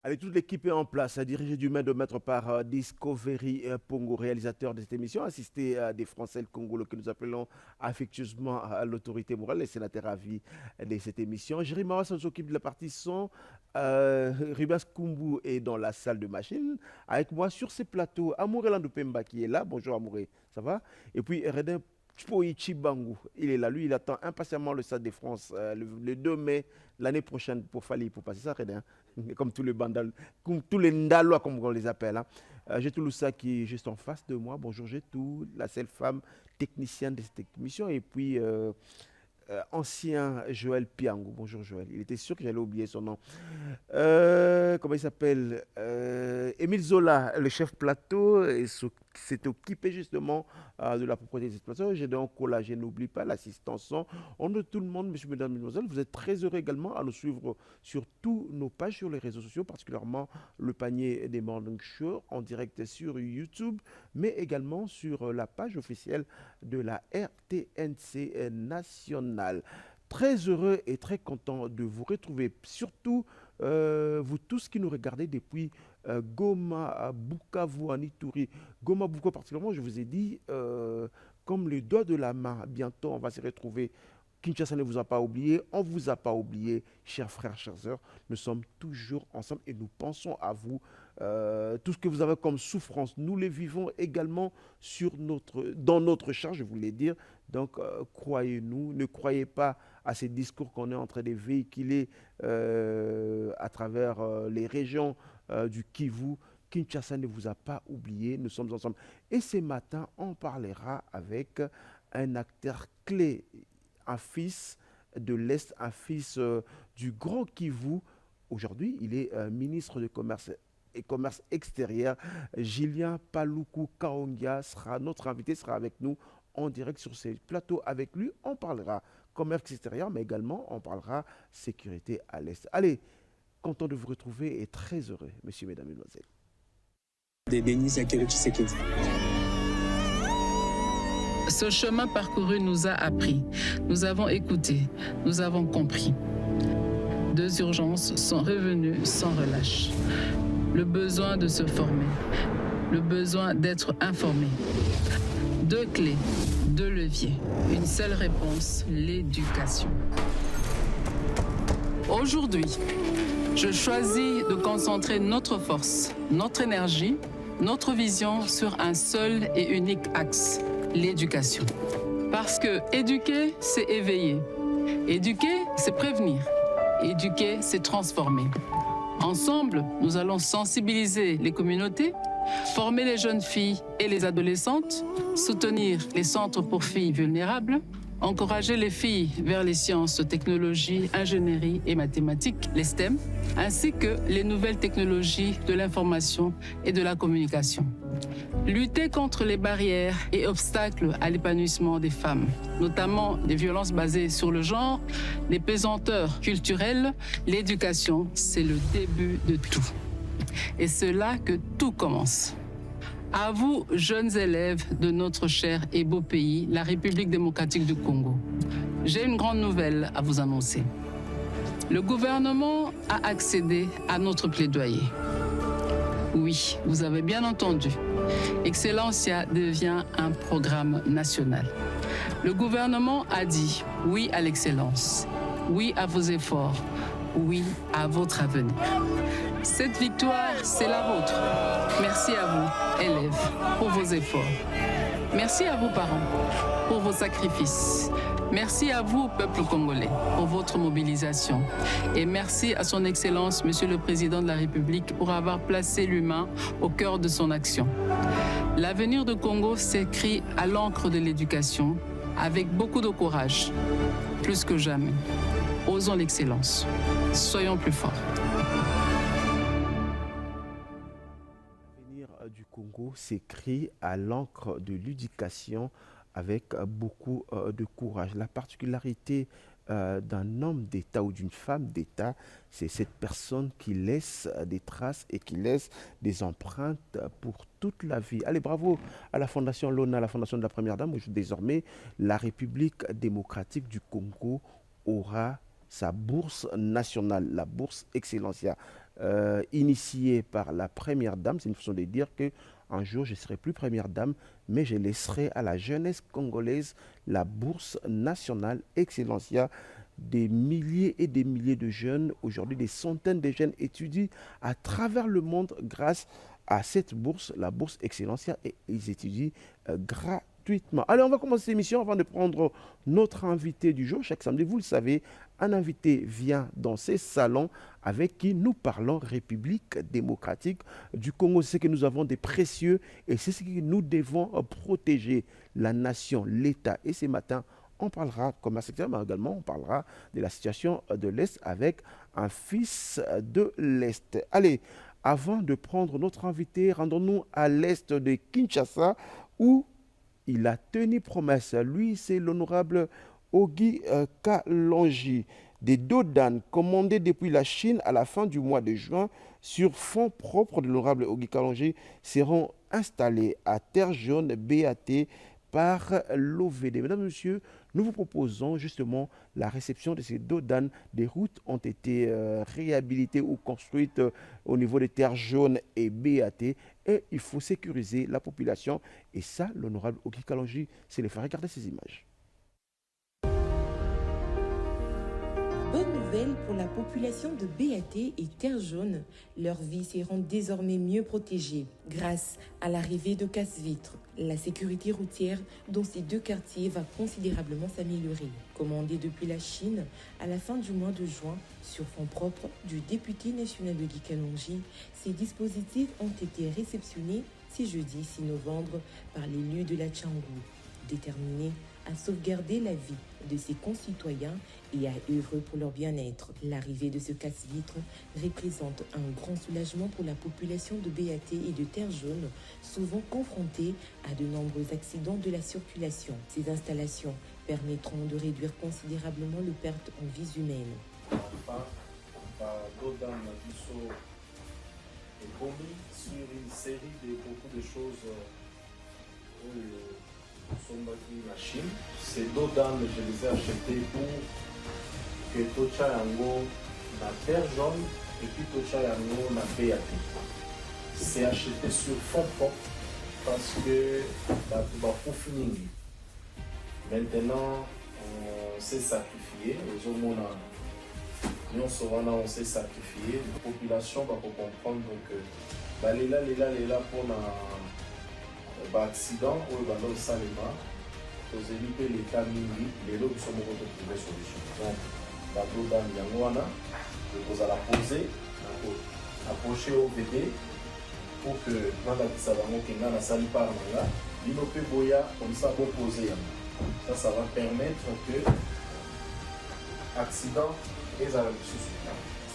Allez, toute l'équipe est en place, dirigée du main de maître par Discovery Pongo, réalisateur de cette émission, assisté des Français le Congolo que nous appelons affectueusement l'autorité morale, les sénateurs à vie de cette émission. Jérémy Mawa s'occupe de la partie son. Ribas Kumbu est dans la salle de machine. Avec moi sur ces plateaux, Amouré Landopemba qui est là. Bonjour Amouré, ça va? Et puis Redin Chipoichi Bangou, il est là. Lui, il attend impatiemment le Stade de France le 2 mai l'année prochaine pour Fali, pour passer ça, Redin. Comme tous les bandals, comme tous les ndalois, comme on les appelle. Hein. J'ai Toulousa qui est juste en face de moi. Bonjour, j'ai tout, la seule femme technicienne de cette émission. Et puis, ancien Joël Piango. Bonjour, Joël. Il était sûr que j'allais oublier son nom. Comment il s'appelle Émile Zola, le chef plateau, s'est occupé justement de la propriété des exploitations. J'ai donc là, je n'oublie pas l'assistance son. On de tout le monde, messieurs, mesdames, mesdemoiselles, vous êtes très heureux également à nous suivre sur tous nos pages sur les réseaux sociaux, particulièrement le panier des Morning Show en direct sur YouTube, mais également sur la page officielle de la RTNC nationale. Très heureux et très content de vous retrouver, surtout vous tous qui nous regardez depuis Goma, Bukavu, Anituri. Goma, Bukavu particulièrement, je vous ai dit, comme le doigt de la main, bientôt on va se retrouver. Kinshasa ne vous a pas oublié, on ne vous a pas oublié, chers frères, chères sœurs. Nous sommes toujours ensemble et nous pensons à vous. Tout ce que vous avez comme souffrance, nous les vivons également dans notre charge, je voulais dire. Donc, croyez-nous, ne croyez pas à ces discours qu'on est en train de véhiculer à travers les régions du Kivu. Kinshasa ne vous a pas oublié, nous sommes ensemble. Et ce matin, on parlera avec un acteur clé, un fils de l'Est, un fils du Grand Kivu. Aujourd'hui, il est ministre de Commerce et Commerce extérieur. Julien Paluku Kaongia sera notre invité, sera avec nous en direct sur ces plateaux. Avec lui, on parlera commerce extérieur, mais également on parlera sécurité à l'Est. Allez, content de vous retrouver et très heureux, messieurs, mesdames, mesdemoiselles. De Denis Sakeru Tshisekedi. Ce chemin parcouru nous a appris, nous avons écouté, nous avons compris. Deux urgences sont revenues sans relâche. Le besoin de se former, le besoin d'être informé. Deux clés, deux leviers, une seule réponse, l'éducation. Aujourd'hui, je choisis de concentrer notre force, notre énergie, notre vision sur un seul et unique axe, l'éducation. Parce que éduquer, c'est éveiller. Éduquer, c'est prévenir. Éduquer, c'est transformer. Ensemble, nous allons sensibiliser les communautés, former les jeunes filles et les adolescentes, soutenir les centres pour filles vulnérables, encourager les filles vers les sciences, technologies, ingénierie et mathématiques, les STEM, ainsi que les nouvelles technologies de l'information et de la communication. Lutter contre les barrières et obstacles à l'épanouissement des femmes, notamment les violences basées sur le genre, les pesanteurs culturelles, l'éducation, c'est le début de tout. Et c'est là que tout commence. À vous, jeunes élèves de notre cher et beau pays, la République démocratique du Congo, j'ai une grande nouvelle à vous annoncer. Le gouvernement a accédé à notre plaidoyer. Oui, vous avez bien entendu. Excellencia devient un programme national. Le gouvernement a dit oui à l'excellence, oui à vos efforts, oui à votre avenir. Cette victoire, c'est la vôtre. Merci à vous, élèves, pour vos efforts. Merci à vos parents pour vos sacrifices. Merci à vous, peuple congolais, pour votre mobilisation. Et merci à son Excellence, Monsieur le Président de la République, pour avoir placé l'humain au cœur de son action. L'avenir du Congo s'écrit à l'encre de l'éducation, avec beaucoup de courage, plus que jamais. Osons l'excellence. Soyons plus forts. L'avenir du Congo s'écrit à l'encre de l'éducation avec beaucoup de courage. La particularité d'un homme d'État ou d'une femme d'État, c'est cette personne qui laisse des traces et qui laisse des empreintes pour toute la vie. Allez, bravo à la Fondation Lona, la Fondation de la Première Dame. Désormais, la République démocratique du Congo aura sa bourse nationale, la bourse Excellencia. initié par la première dame. C'est une façon de dire qu'un jour, je ne serai plus première dame, mais je laisserai à la jeunesse congolaise la bourse nationale Excellencia. Des milliers et des milliers de jeunes, aujourd'hui des centaines de jeunes étudient à travers le monde grâce à cette bourse, la bourse Excellencia, et ils étudient gratuitement. Allez, on va commencer l'émission avant de prendre notre invité du jour. Chaque samedi, vous le savez, un invité vient dans ces salons avec qui nous parlons République démocratique du Congo. C'est ce que nous avons de précieux et c'est ce que nous devons protéger, la nation, l'État. Et ce matin, on parlera comme secteur, mais également on parlera de la situation de l'Est avec un fils de l'Est. Allez, avant de prendre notre invité, rendons-nous à l'Est de Kinshasa où il a tenu promesse. Lui, c'est l'honorable Ogi Kalonji. Des dodanes commandés depuis la Chine à la fin du mois de juin sur fonds propres de l'honorable Ogi Kalonji seront installés à Terre Jaune BAT par l'OVD. Mesdames et messieurs, nous vous proposons justement la réception de ces dodanes. Des routes ont été réhabilitées ou construites au niveau des Terres Jaunes et BAT et il faut sécuriser la population. Et ça, l'honorable Ogi Kalonji, c'est les faire regarder ces images. Bonne nouvelle pour la population de BAT et Terre Jaune. Leurs vies seront désormais mieux protégées grâce à l'arrivée de casse-vitres. La sécurité routière dans ces deux quartiers va considérablement s'améliorer. Commandé depuis la Chine à la fin du mois de juin sur fonds propres du député national Ogi Kalonji, ces dispositifs ont été réceptionnés ce jeudi 6 novembre par l'élu de la Tchangou, déterminé à sauvegarder la vie de ses concitoyens et à œuvrer pour leur bien-être. L'arrivée de ce casse-vitre représente un grand soulagement pour la population de BAT et de Terre Jaune, souvent confrontée à de nombreux accidents de la circulation. Ces installations permettront de réduire considérablement les pertes en vies humaines. Sur une série de beaucoup de choses sont bâtis la Chine. Ces deux dames, je les ai achetées pour que Tocha Yango na Terre Jaune et puis Tocha Yango na BAT. C'est acheté sur fonds propres parce que maintenant on s'est sacrifié. On s'est sacrifié. La population va comprendre que les là pour accident ou le salima, aux élites l'État mini, les lots qui sont beaucoup de trouver solution. Donc, la Dodan Yangwana, vous allez poser, approcher au VD pour que Nanda Kisabamo Kinga na sali par là, l'inope boya comme ça pour poser. Ça va permettre que accident et ça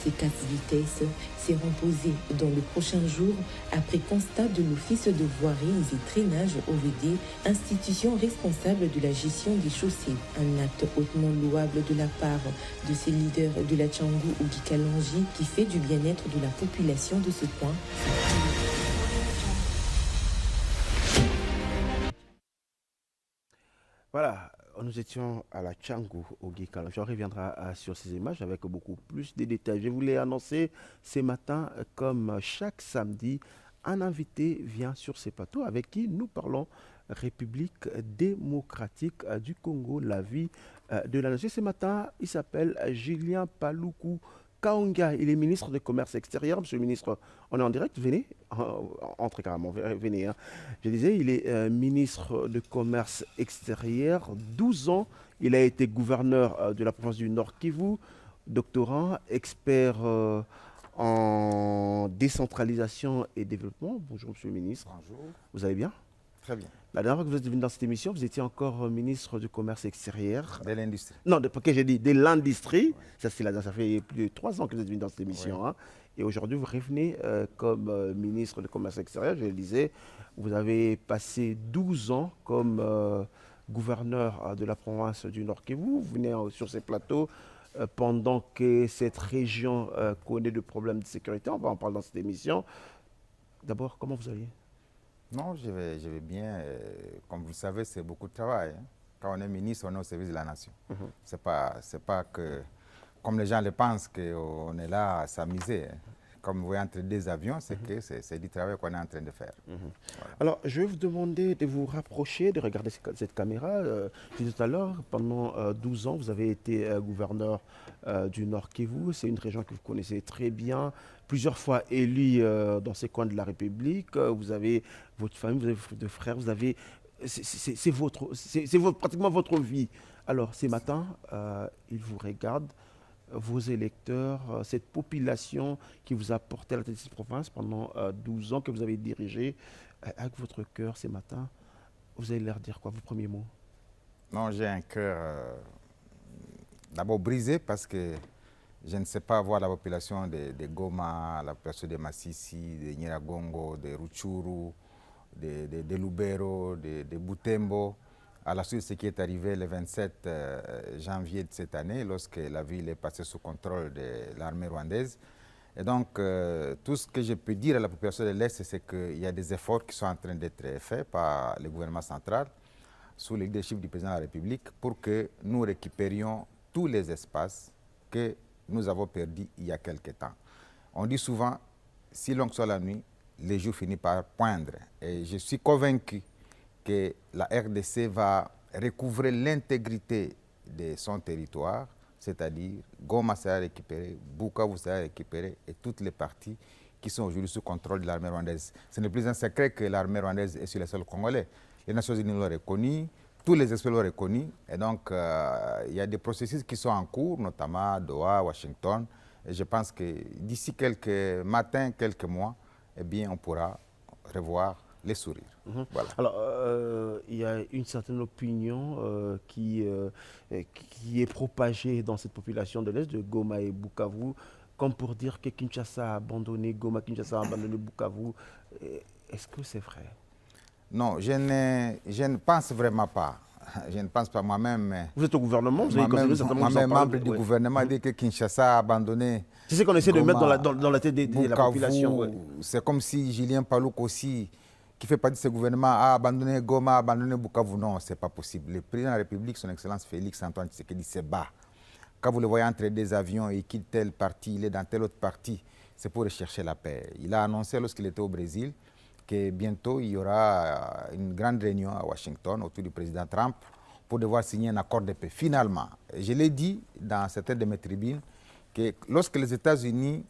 Ces casse-vitesses seront posées dans le prochain jour après constat de l'Office de voiries et traînage OVD, institution responsable de la gestion des chaussées. Un acte hautement louable de la part de ces leaders de la Tchangou Ogi Kalonji qui fait du bien-être de la population de ce coin. Voilà. Nous étions à la Tchangou Ogi Kalonji. On reviendra sur ces images avec beaucoup plus de détails. Je voulais annoncer ce matin, comme chaque samedi, un invité vient sur ces plateaux avec qui nous parlons République démocratique du Congo, la vie de la nation. Ce matin, il s'appelle Julien Paluku Kaonga. Il est ministre du Commerce extérieur. Monsieur le ministre, on est en direct, venez, entrez carrément, venez. Hein. Je disais, il est ministre du Commerce extérieur, 12 ans. Il a été gouverneur de la province du Nord Kivu, doctorant, expert en décentralisation et développement. Bonjour, monsieur le ministre. Bonjour. Vous allez bien? Très bien. La dernière fois que vous êtes venu dans cette émission, vous étiez encore ministre du Commerce extérieur. De l'industrie. Non, que j'ai dit de l'industrie. Ça fait plus de 3 ans que vous êtes venu dans cette émission. Oui. Hein. Et aujourd'hui, vous revenez comme ministre du Commerce extérieur. Je le disais, vous avez passé 12 ans comme gouverneur de la province du Nord Kivu. Vous venez sur ces plateaux pendant que cette région connaît de problèmes de sécurité. On va en parler dans cette émission. D'abord, comment vous allez? Non, je vais bien. Comme vous le savez, c'est beaucoup de travail. Hein. Quand on est ministre, on est au service de la nation. C'est pas que, comme les gens le pensent, qu'on est là à s'amuser. Hein. comme vous voyez entre deux avions, c'est que c'est du travail qu'on est en train de faire. Voilà. Alors, je vais vous demander de vous rapprocher, de regarder cette caméra. J'ai dit tout à l'heure, pendant 12 ans, vous avez été gouverneur du Nord Kivu. C'est une région que vous connaissez très bien, plusieurs fois élu dans ces coins de la République. Vous avez votre famille, vous avez deux frères, vous avez... C'est pratiquement votre vie. Alors, ces matins, ils vous regardent, vos électeurs, cette population qui vous a porté à la tête de cette province pendant 12 ans que vous avez dirigé, avec votre cœur ces matins, vous allez leur dire quoi, vos premiers mots? Non, j'ai un cœur d'abord brisé parce que je ne sais pas voir la population de Goma, la population de Massissi, de Nyiragongo, de Rutshuru, de Lubero, de Butembo, à la suite de ce qui est arrivé le 27 janvier de cette année, lorsque la ville est passée sous contrôle de l'armée rwandaise. Et donc, tout ce que je peux dire à la population de l'Est, c'est qu'il y a des efforts qui sont en train d'être faits par le gouvernement central, sous le leadership du président de la République, pour que nous récupérions tous les espaces que nous avons perdus il y a quelque temps. On dit souvent, si longue soit la nuit, les jours finissent par poindre. Et je suis convaincu que la RDC va recouvrer l'intégrité de son territoire, c'est-à-dire Goma sera récupéré, Bukavu sera récupéré et toutes les parties qui sont aujourd'hui sous contrôle de l'armée rwandaise. Ce n'est plus un secret que l'armée rwandaise est sur le sol congolais. Les Nations Unies l'ont reconnu, tous les experts l'ont reconnu, et donc il y a des processus qui sont en cours, notamment à Doha, Washington, et je pense que d'ici quelques matins, quelques mois, eh bien, on pourra revoir les sourires. Voilà. Alors, il y a une certaine opinion qui est propagée dans cette population de l'Est, de Goma et Bukavu, comme pour dire que Kinshasa a abandonné Goma, Kinshasa a abandonné Bukavu. Est-ce que c'est vrai? Non, je ne pense vraiment pas. Je ne pense pas moi-même. Vous êtes au gouvernement, vous avez moi-même membre du gouvernement dit que Kinshasa a abandonné. C'est ce qu'on essaie de mettre dans la tête de la population. Ouais. C'est comme si Julien Paluku aussi, qui fait partie de ce gouvernement, a abandonné Goma, a abandonné Bukavu. Non, ce n'est pas possible. Le président de la République, son Excellence Félix Antoine Tshisekedi, se bat. Quand vous le voyez entrer des avions et il quitte telle partie, il est dans telle autre partie, c'est pour rechercher la paix. Il a annoncé lorsqu'il était au Brésil que bientôt il y aura une grande réunion à Washington autour du président Trump pour devoir signer un accord de paix. Finalement, je l'ai dit dans certaines de mes tribunes, que lorsque les États-Unis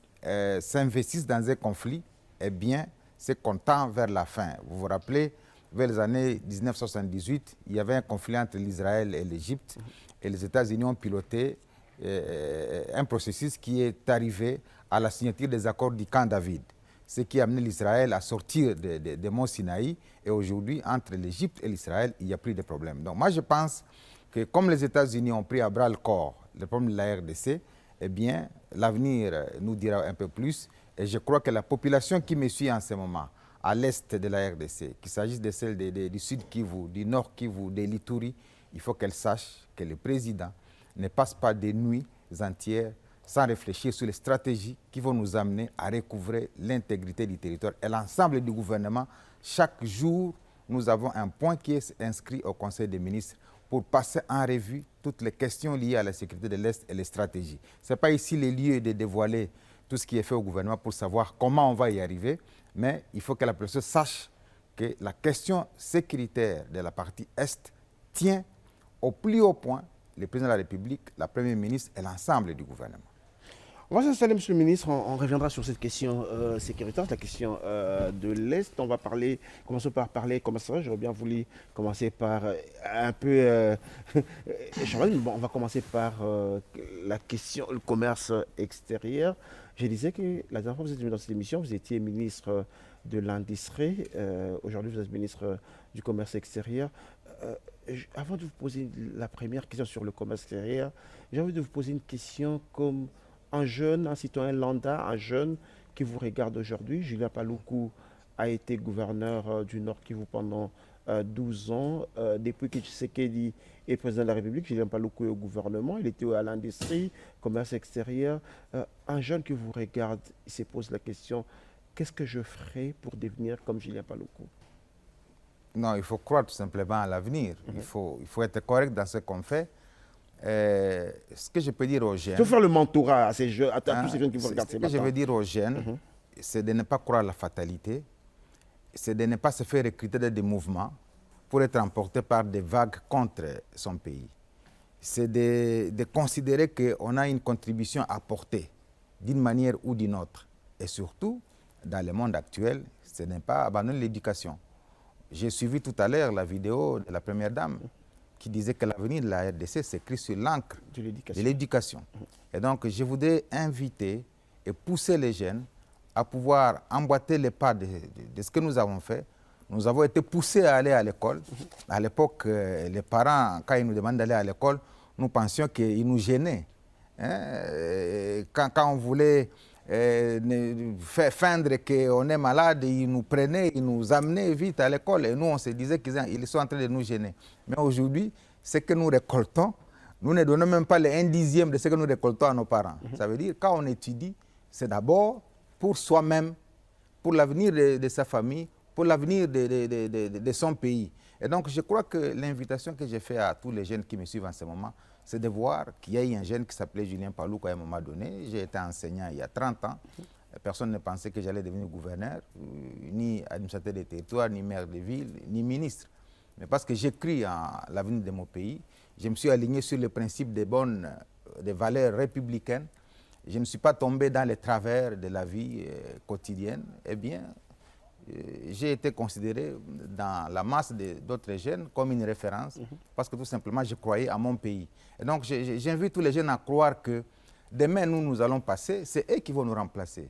s'investissent dans un conflit, eh bien, c'est qu'on tend vers la fin. Vous vous rappelez, vers les années 1978, il y avait un conflit entre l'Israël et l'Égypte, et les États-Unis ont piloté un processus qui est arrivé à la signature des accords du Camp David, ce qui a amené l'Israël à sortir de Mont Sinaï. Et aujourd'hui, entre l'Égypte et l'Israël, il n'y a plus de problème. Donc moi, je pense que comme les États-Unis ont pris à bras le corps le problème de la RDC, eh bien, l'avenir nous dira un peu plus. Et je crois que la population qui me suit en ce moment, à l'est de la RDC, qu'il s'agisse de celle du sud Kivu, du nord Kivu, de l'Ituri, il faut qu'elle sache que le président ne passe pas des nuits entières sans réfléchir sur les stratégies qui vont nous amener à recouvrer l'intégrité du territoire. Et l'ensemble du gouvernement, chaque jour, nous avons un point qui est inscrit au Conseil des ministres pour passer en revue toutes les questions liées à la sécurité de l'Est et les stratégies. Ce n'est pas ici le lieu de dévoiler tout ce qui est fait au gouvernement pour savoir comment on va y arriver, mais il faut que la personne sache que la question sécuritaire de la partie Est tient au plus haut point le président de la République, la Première ministre et l'ensemble du gouvernement. On va s'installer, Monsieur le ministre. On reviendra sur cette question sécuritaire, la question de l'Est. On va commencer par parler comme ça. J'aurais bien voulu commencer par un peu... Bon, on va commencer par la question, le commerce extérieur. Je disais que la dernière fois que vous êtes venu dans cette émission, vous étiez ministre de l'Industrie. Aujourd'hui, vous êtes ministre du Commerce extérieur. Avant de vous poser la première question sur le commerce extérieur, j'ai envie de vous poser une question comme un jeune, un citoyen lambda, un jeune qui vous regarde aujourd'hui. Julien Paluku a été gouverneur du Nord Kivu pendant 12 ans. Depuis que Tshisekedi est président de la République, Julien Paluku est au gouvernement. Il était à l'industrie, commerce extérieur. Un jeune qui vous regarde, il se pose la question, qu'est-ce que je ferai pour devenir comme Julien Paluku? Non, il faut croire tout simplement à l'avenir. Il faut être correct dans ce qu'on fait. Ce que je peux dire aux jeunes... Il faut faire le mentorat à ces jeunes, à tous ces jeunes qui vont regarder ce que je veux dire aux jeunes, c'est de ne pas croire à la fatalité, c'est de ne pas se faire recruter dans des mouvements pour être emporté par des vagues contre son pays. C'est de considérer qu'on a une contribution à apporter d'une manière ou d'une autre. Et surtout, dans le monde actuel, ce n'est pas abandonner l'éducation. J'ai suivi tout à l'heure la vidéo de la Première Dame qui disait que l'avenir de la RDC s'écrit sur l'encre de l'éducation. Et donc, je voudrais inviter et pousser les jeunes à pouvoir emboîter les pas de ce que nous avons fait. Nous avons été poussés à aller à l'école. À l'époque, les parents, quand ils nous demandent d'aller à l'école, nous pensions qu'ils nous gênaient. Hein? Quand on voulait feindre qu'on est malade, ils nous prenaient, ils nous amenaient vite à l'école. Et nous, on se disait qu'ils sont en train de nous gêner. Mais aujourd'hui, ce que nous récoltons, nous ne donnons même pas le 1/10 de ce que nous récoltons à nos parents. Ça veut dire que quand on étudie, c'est d'abord pour soi-même, pour l'avenir de sa famille, pour l'avenir de son pays. Et donc, je crois que l'invitation que j'ai faite à tous les jeunes qui me suivent en ce moment, c'est de voir qu'il y a eu un jeune qui s'appelait Julien Paloukou à un moment donné. J'ai été enseignant il y a 30 ans. Personne ne pensait que j'allais devenir gouverneur, ni administrateur des territoires, ni maire de ville, ni ministre. Mais parce que j'écris en l'avenir de mon pays, je me suis aligné sur le principe des valeurs républicaines. Je ne suis pas tombé dans les travers de la vie quotidienne. Eh bien, j'ai été considéré dans la masse d'autres jeunes comme une référence parce que tout simplement je croyais à mon pays. Et donc j'invite tous les jeunes à croire que demain nous allons passer, c'est eux qui vont nous remplacer.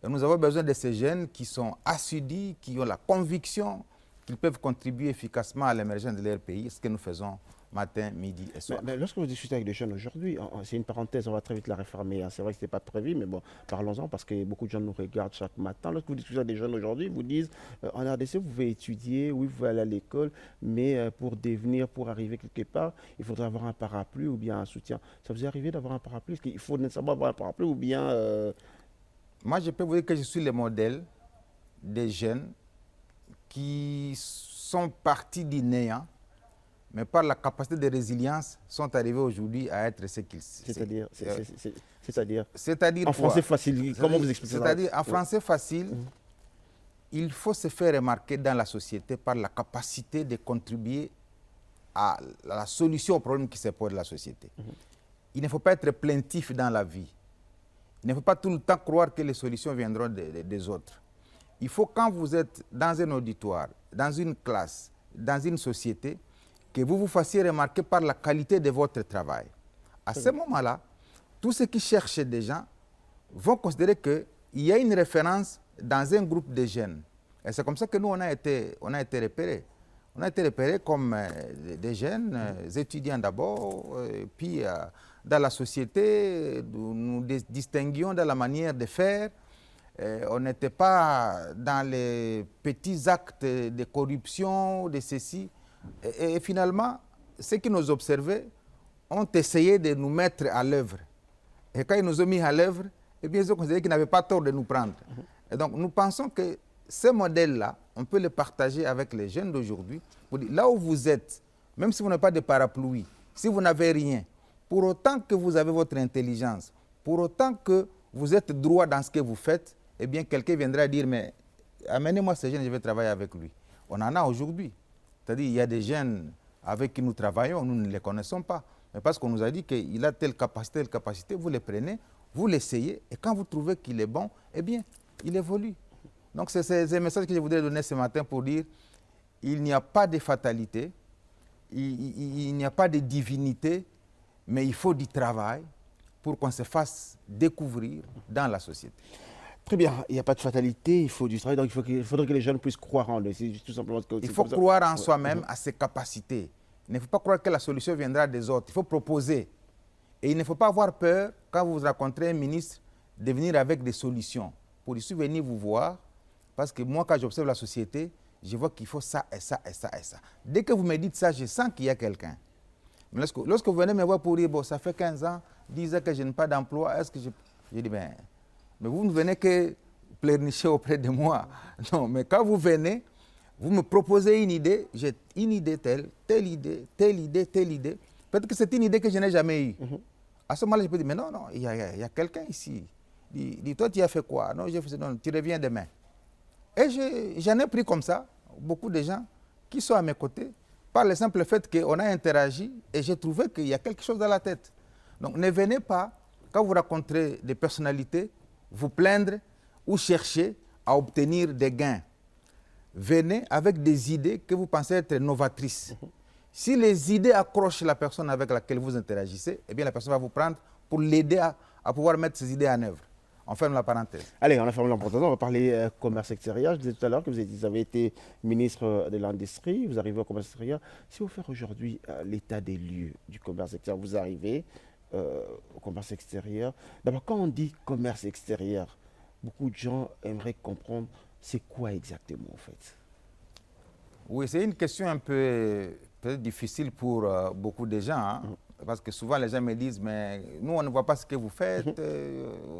Et nous avons besoin de ces jeunes qui sont assidus, qui ont la conviction qu'ils peuvent contribuer efficacement à l'émergence de leur pays, ce que nous faisons matin, midi et soir. Mais lorsque vous discutez avec des jeunes aujourd'hui, c'est une parenthèse, on va très vite la réformer. Hein. C'est vrai que ce n'était pas prévu, mais bon, parlons-en parce que beaucoup de gens nous regardent chaque matin. Lorsque vous discutez avec des jeunes aujourd'hui, ils vous disent en RDC, vous pouvez étudier, oui, vous pouvez aller à l'école, mais pour arriver quelque part, il faudra avoir un parapluie ou bien un soutien. Ça vous est arrivé d'avoir un parapluie? Est-ce qu'il faut nécessairement avoir un parapluie ou bien... Moi, je peux vous dire que je suis le modèle des jeunes qui sont partis du néant, mais par la capacité de résilience, sont arrivés aujourd'hui à être ce qu'ils sont. C'est-à-dire en français facile, comment vous expliquez ça? C'est-à-dire, en français facile, il faut se faire remarquer dans la société par la capacité de contribuer à la solution au problème qui se pose de la société. Il ne faut pas être plaintif dans la vie. Il ne faut pas tout le temps croire que les solutions viendront des autres. Il faut, quand vous êtes dans un auditoire, dans une classe, dans une société, que vous vous fassiez remarquer par la qualité de votre travail. À ce moment-là, tous ceux qui cherchent des gens vont considérer qu'il y a une référence dans un groupe de jeunes. Et c'est comme ça que nous, on a été repérés. On a été repérés comme des jeunes, étudiants d'abord, puis dans la société, nous distinguions dans la manière de faire. On n'était pas dans les petits actes de corruption, de ceci. Et finalement, ceux qui nous observaient ont essayé de nous mettre à l'œuvre. Et quand ils nous ont mis à l'œuvre, eh bien, ils ont considéré qu'ils n'avaient pas tort de nous prendre. Et donc, nous pensons que ce modèle-là, on peut le partager avec les jeunes d'aujourd'hui. Là où vous êtes, même si vous n'avez pas de parapluie, si vous n'avez rien, pour autant que vous avez votre intelligence, pour autant que vous êtes droit dans ce que vous faites, eh bien, quelqu'un viendra dire, mais amenez-moi ce jeune, je vais travailler avec lui. On en a aujourd'hui. C'est-à-dire, il y a des jeunes avec qui nous travaillons, nous ne les connaissons pas. Mais parce qu'on nous a dit qu'il a telle capacité, vous les prenez, vous l'essayez, et quand vous trouvez qu'il est bon, eh bien, il évolue. Donc, c'est un message que je voudrais donner ce matin pour dire il n'y a pas de fatalité, il n'y a pas de divinité, mais il faut du travail pour qu'on se fasse découvrir dans la société. Très bien, il n'y a pas de fatalité, il faut du travail, donc il faudrait que les jeunes puissent croire en eux. Tout simplement il faut croire en soi-même, à ses capacités. Il ne faut pas croire que la solution viendra des autres, il faut proposer. Et il ne faut pas avoir peur, quand vous rencontrez un ministre, de venir avec des solutions. Pour ici venir vous voir, parce que moi, quand j'observe la société, je vois qu'il faut ça et ça et ça et ça. Dès que vous me dites ça, je sens qu'il y a quelqu'un. Mais lorsque vous venez me voir pour dire, bon, ça fait 15 ans, 10 ans que je n'ai pas d'emploi, est-ce que je dis, ben, mais vous ne venez que pleurnicher auprès de moi. Non, mais quand vous venez, vous me proposez une idée, j'ai une idée telle idée, telle idée, telle idée. Peut-être que c'est une idée que je n'ai jamais eue. À ce moment-là, je peux dire, mais non, non, il y a quelqu'un ici. Dis, toi, tu as fait quoi? Non, j'ai fait non, tu reviens demain. Et j'en ai pris comme ça, beaucoup de gens qui sont à mes côtés, par le simple fait qu'on a interagi et j'ai trouvé qu'il y a quelque chose dans la tête. Donc ne venez pas, quand vous rencontrez des personnalités, vous plaindre ou chercher à obtenir des gains. Venez avec des idées que vous pensez être novatrices. Si les idées accrochent la personne avec laquelle vous interagissez, eh bien la personne va vous prendre pour l'aider à pouvoir mettre ces idées en œuvre. On ferme la parenthèse. Allez, on a fermé la parenthèse. On va parler commerce extérieur. Je disais tout à l'heure que vous avez été ministre de l'Industrie, vous arrivez au commerce extérieur. Si vous faites aujourd'hui l'état des lieux du commerce extérieur, vous arrivez au commerce extérieur. D'abord, quand on dit commerce extérieur, beaucoup de gens aimeraient comprendre c'est quoi exactement en fait. Oui, c'est une question un peu peut-être difficile pour beaucoup de gens. Hein. Parce que souvent, les gens me disent, mais nous, on ne voit pas ce que vous faites.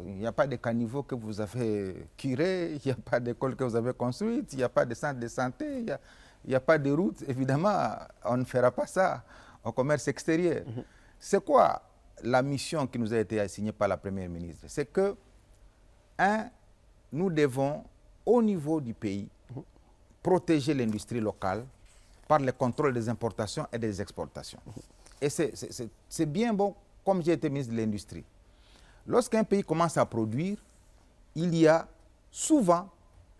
Il n'y a pas de caniveau que vous avez curé, il n'y a pas d'école que vous avez construite, il n'y a pas de centre de santé, il n'y a pas de route. Évidemment, on ne fera pas ça au commerce extérieur. C'est quoi la mission qui nous a été assignée par la Première ministre? C'est que, nous devons, au niveau du pays, protéger l'industrie locale par le contrôle des importations et des exportations. Et c'est bien bon, comme j'ai été ministre de l'Industrie. Lorsqu'un pays commence à produire, il y a souvent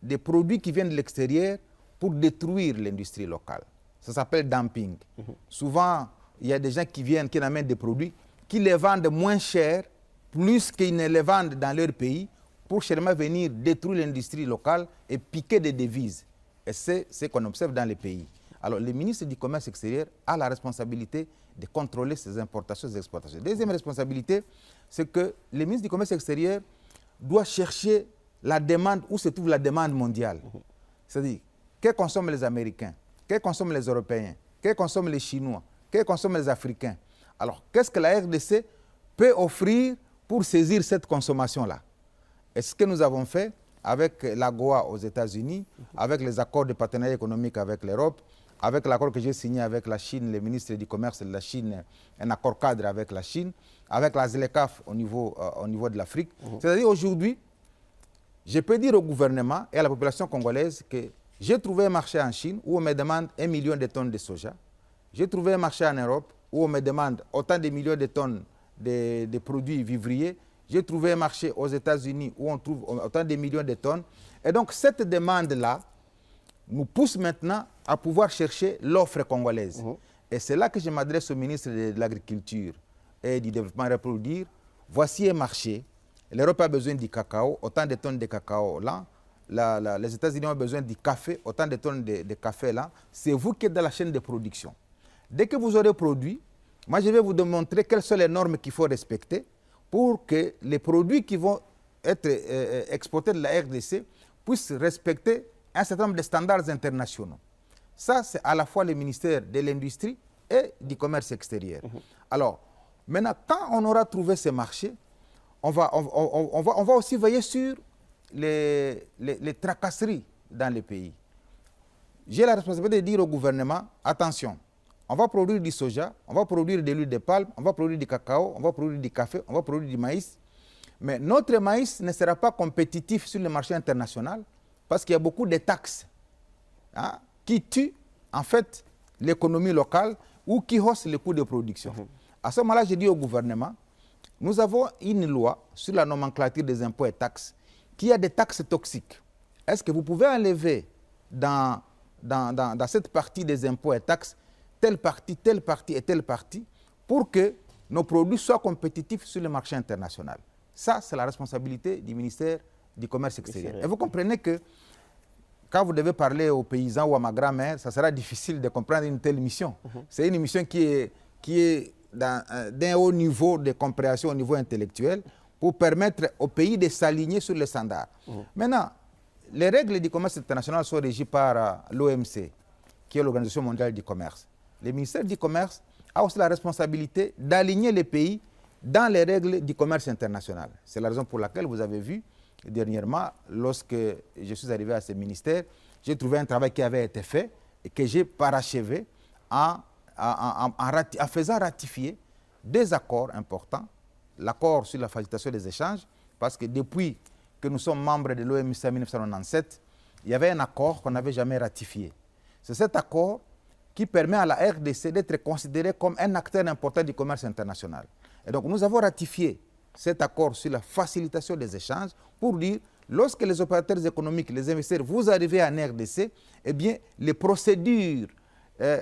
des produits qui viennent de l'extérieur pour détruire l'industrie locale. Ça s'appelle dumping. Souvent, il y a des gens qui viennent, qui amènent des produits, qui les vendent moins cher, plus qu'ils ne les vendent dans leur pays, pour seulement venir détruire l'industrie locale et piquer des devises. Et c'est ce qu'on observe dans les pays. Alors, le ministre du Commerce extérieur a la responsabilité de contrôler ces importations et ces exportations. Deuxième responsabilité, c'est que le ministre du Commerce extérieur doit chercher la demande, où se trouve la demande mondiale. C'est-à-dire, que consomment les Américains, que consomment les Européens, que consomment les Chinois, que consomment les Africains. Alors, qu'est-ce que la RDC peut offrir pour saisir cette consommation-là? Et ce que nous avons fait avec l'AGOA aux États-Unis, avec les accords de partenariat économique avec l'Europe, avec l'accord que j'ai signé avec la Chine, le ministre du Commerce de la Chine, un accord cadre avec la Chine, avec la ZLECAf au niveau de l'Afrique. C'est-à-dire aujourd'hui, je peux dire au gouvernement et à la population congolaise que j'ai trouvé un marché en Chine où on me demande 1 million de tonnes de soja. J'ai trouvé un marché en Europe où on me demande autant de millions de tonnes de produits vivriers. J'ai trouvé un marché aux États-Unis où on trouve autant de millions de tonnes. Et donc cette demande-là nous pousse maintenant à pouvoir chercher l'offre congolaise. Et c'est là que je m'adresse au ministre de l'Agriculture et du Développement rural pour dire, voici un marché. L'Europe a besoin du cacao, autant de tonnes de cacao là. Les États-Unis ont besoin du café, autant de tonnes de café là. C'est vous qui êtes dans la chaîne de production. Dès que vous aurez produit, moi je vais vous démontrer quelles sont les normes qu'il faut respecter pour que les produits qui vont être exportés de la RDC puissent respecter un certain nombre de standards internationaux. Ça, c'est à la fois le ministère de l'Industrie et du Commerce extérieur. Alors, maintenant, quand on aura trouvé ces marchés, on va aussi veiller sur les tracasseries dans les pays. J'ai la responsabilité de dire au gouvernement, attention, on va produire du soja, on va produire de l'huile de palme, on va produire du cacao, on va produire du café, on va produire du maïs. Mais notre maïs ne sera pas compétitif sur le marché international parce qu'il y a beaucoup de taxes qui tuent en fait l'économie locale ou qui haussent les coûts de production. À ce moment-là, j'ai dit au gouvernement, nous avons une loi sur la nomenclature des impôts et taxes qui a des taxes toxiques. Est-ce que vous pouvez enlever dans cette partie des impôts et taxes telle partie et telle partie pour que nos produits soient compétitifs sur le marché international? Ça, c'est la responsabilité du ministère du Commerce extérieur. Et vous comprenez que quand vous devez parler aux paysans ou à ma grand-mère, ça sera difficile de comprendre une telle mission. C'est une mission qui est d'un haut niveau de compréhension au niveau intellectuel pour permettre au pays de s'aligner sur les standards. Maintenant, les règles du commerce international sont régies par l'OMC, qui est l'Organisation mondiale du commerce. Le ministère du Commerce a aussi la responsabilité d'aligner les pays dans les règles du commerce international. C'est la raison pour laquelle vous avez vu dernièrement, lorsque je suis arrivé à ce ministère, j'ai trouvé un travail qui avait été fait et que j'ai parachevé en en faisant ratifier des accords importants, l'accord sur la facilitation des échanges, parce que depuis que nous sommes membres de l'OMC en 1997, il y avait un accord qu'on n'avait jamais ratifié. C'est cet accord qui permet à la RDC d'être considérée comme un acteur important du commerce international. Et donc nous avons ratifié cet accord sur la facilitation des échanges pour dire, lorsque les opérateurs économiques, les investisseurs, vous arrivez en RDC, eh bien, les procédures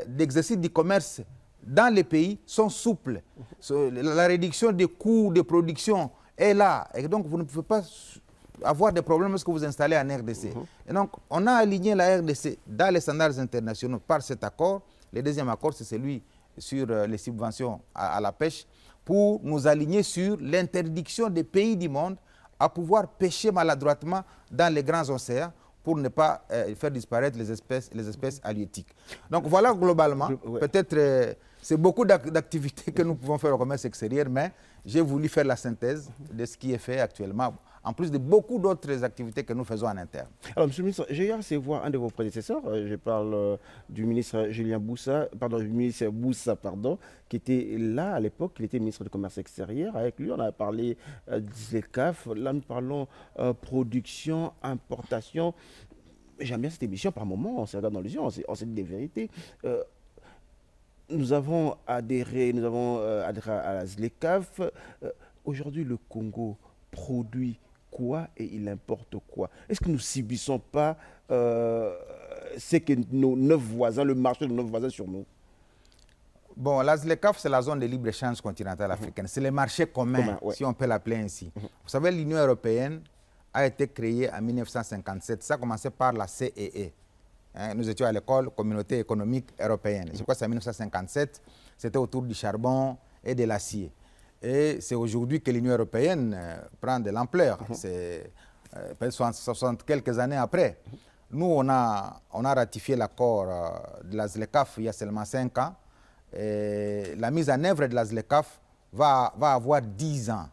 d'exercice du commerce dans les pays sont souples. La réduction des coûts de production est là. Et donc, vous ne pouvez pas avoir des problèmes lorsque vous installez en RDC. Et donc, on a aligné la RDC dans les standards internationaux par cet accord. Le deuxième accord, c'est celui sur les subventions à la pêche, pour nous aligner sur l'interdiction des pays du monde à pouvoir pêcher maladroitement dans les grands océans pour ne pas faire disparaître les espèces halieutiques. Donc voilà globalement, peut-être c'est beaucoup d'activités que nous pouvons faire au commerce extérieur, mais j'ai voulu faire la synthèse de ce qui est fait actuellement, en plus de beaucoup d'autres activités que nous faisons en interne. Alors, Monsieur le ministre, j'ai eu à voir un de vos prédécesseurs, je parle du ministre Julien Boussa, du ministre Boussa, qui était là à l'époque, il était ministre du Commerce extérieur. Avec lui, on a parlé d'ISLECAF, là nous parlons production, importation. J'aime bien cette émission, par moment, on se regarde dans les yeux, on se dit des vérités. Nous avons adhéré à la ZLECAF. Aujourd'hui, le Congo produit quoi et il importe quoi? Est-ce que nous ne subissons pas ce que nos 9 voisins, le marché de nos voisins sur nous? Bon, la ZLECAF, c'est la zone de libre-échange continentale africaine. C'est le marché commun, si on peut l'appeler ainsi. Vous savez, l'Union européenne a été créée en 1957. Ça a commencé par la CEE. Nous étions à l'école Communauté économique européenne. Je crois que c'est en 1957. C'était autour du charbon et de l'acier. Et c'est aujourd'hui que l'Union européenne prend de l'ampleur. C'est 60 quelques années après. Nous, on a ratifié l'accord de la ZLECAF il y a seulement 5 ans. Et la mise en œuvre de la ZLECAF va avoir 10 ans.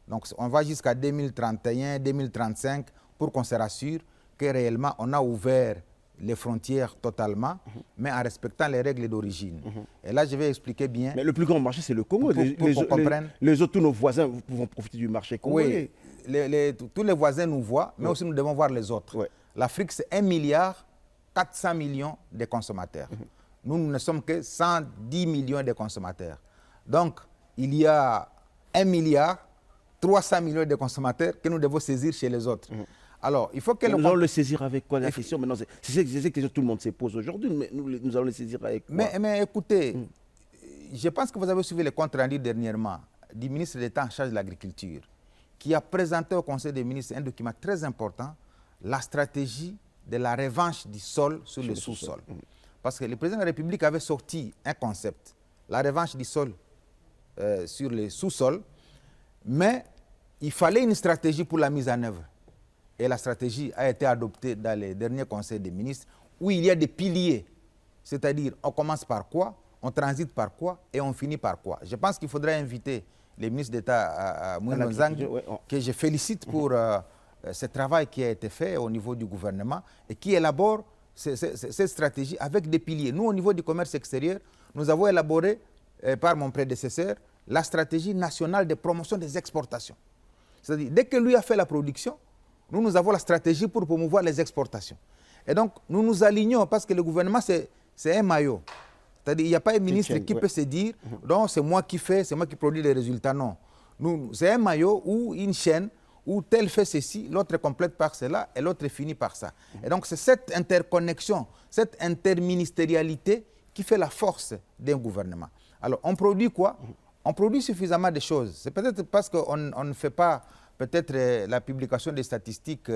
Donc, on va jusqu'à 2031, 2035 pour qu'on se rassure que réellement, on a ouvert les frontières totalement, mais en respectant les règles d'origine. Et là, je vais expliquer bien. Mais le plus grand marché, c'est le Congo. Les autres, tous nos voisins vont profiter du marché congolais. Oui, tous les voisins nous voient, mais aussi nous devons voir les autres. L'Afrique, c'est 1,4 milliard de consommateurs. Nous ne sommes que 110 millions de consommateurs. Donc, il y a 1,3 milliard de consommateurs que nous devons saisir chez les autres. Alors, il faut que nous allons le saisir avec quoi la question? Maintenant, c'est ce que tout le monde se pose aujourd'hui, mais nous allons le saisir avec quoi? Mais écoutez, je pense que vous avez suivi le compte rendu dernièrement du ministre d'État en charge de l'agriculture, qui a présenté au Conseil des ministres un document très important, la stratégie de la revanche du sol sur le sous-sol. Parce que le président de la République avait sorti un concept, la revanche du sol sur le sous-sol, mais il fallait une stratégie pour la mise en œuvre. Et la stratégie a été adoptée dans les derniers conseils des ministres, où il y a des piliers. C'est-à-dire, on commence par quoi, on transite par quoi, et on finit par quoi. Je pense qu'il faudrait inviter les ministres d'État Moïse Nzang, que je félicite pour ce travail qui a été fait au niveau du gouvernement, et qui élabore cette stratégie avec des piliers. Nous, au niveau du commerce extérieur, nous avons élaboré, par mon prédécesseur, la stratégie nationale de promotion des exportations. C'est-à-dire, dès que lui a fait la production, nous avons la stratégie pour promouvoir les exportations. Et donc, nous nous alignons parce que le gouvernement, c'est un maillot. C'est-à-dire, il n'y a pas un ministre qui peut se dire, non, c'est moi qui fais, c'est moi qui produis les résultats. Non. C'est un maillot ou une chaîne où tel fait ceci, l'autre complète par cela et l'autre finit par ça. Et donc, c'est cette interconnexion, cette interministérialité qui fait la force d'un gouvernement. Alors, on produit quoi? On produit suffisamment de choses. C'est peut-être parce qu'on ne fait pas peut-être la publication des statistiques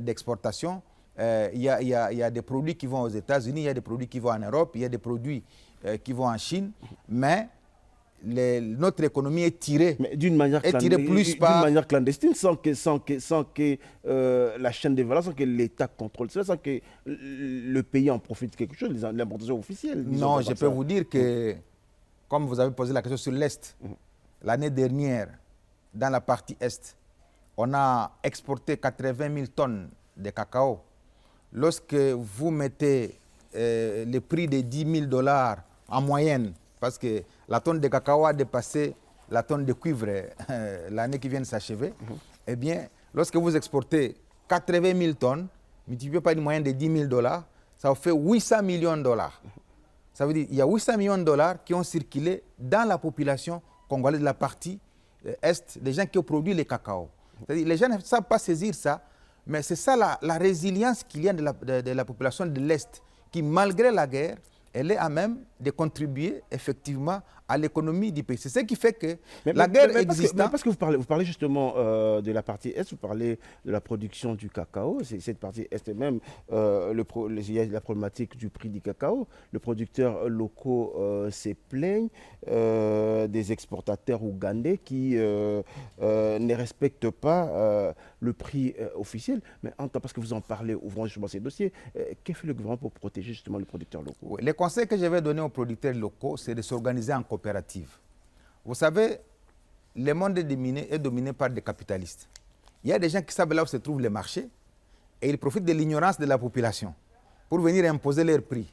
d'exportation. Il y a des produits qui vont aux États-Unis, il y a des produits qui vont en Europe, il y a des produits qui vont en Chine, mais notre économie est tirée, d'une manière clandestine, sans que la chaîne de valeur, sans que l'État contrôle cela, sans que le pays en profite quelque chose, l'importation officielle. Non, je peux vous dire que, comme vous avez posé la question sur l'Est, l'année dernière, dans la partie Est, on a exporté 80 000 tonnes de cacao. Lorsque vous mettez le prix de $10 000 en moyenne, parce que la tonne de cacao a dépassé la tonne de cuivre l'année qui vient de s'achever, eh bien, lorsque vous exportez 80 000 tonnes, multiplié par une moyenne de $10 000, ça vous fait 800 millions de dollars. Ça veut dire qu'il y a 800 millions de dollars qui ont circulé dans la population congolaise de la partie est, des gens qui ont produit le cacao. C'est-à-dire les gens ne savent pas saisir ça, mais c'est ça la résilience qu'il y a de la population de l'Est, qui malgré la guerre, elle est à même de contribuer effectivement à l'économie du pays. C'est ce qui fait que la guerre existe. Parce que vous parlez justement de la partie Est, vous parlez de la production du cacao. Cette partie Est même, il y a la problématique du prix du cacao. Les producteurs locaux se plaignent des exportateurs ougandais qui ne respectent pas le prix officiel. Mais parce que vous en parlez, ouvrant justement ces dossiers, que fait le gouvernement pour protéger justement les producteurs locaux? Oui, les conseils que je vais donner aux producteurs locaux, c'est de s'organiser en coopérative. Vous savez, le monde est dominé par des capitalistes. Il y a des gens qui savent là où se trouvent les marchés et ils profitent de l'ignorance de la population pour venir imposer leurs prix.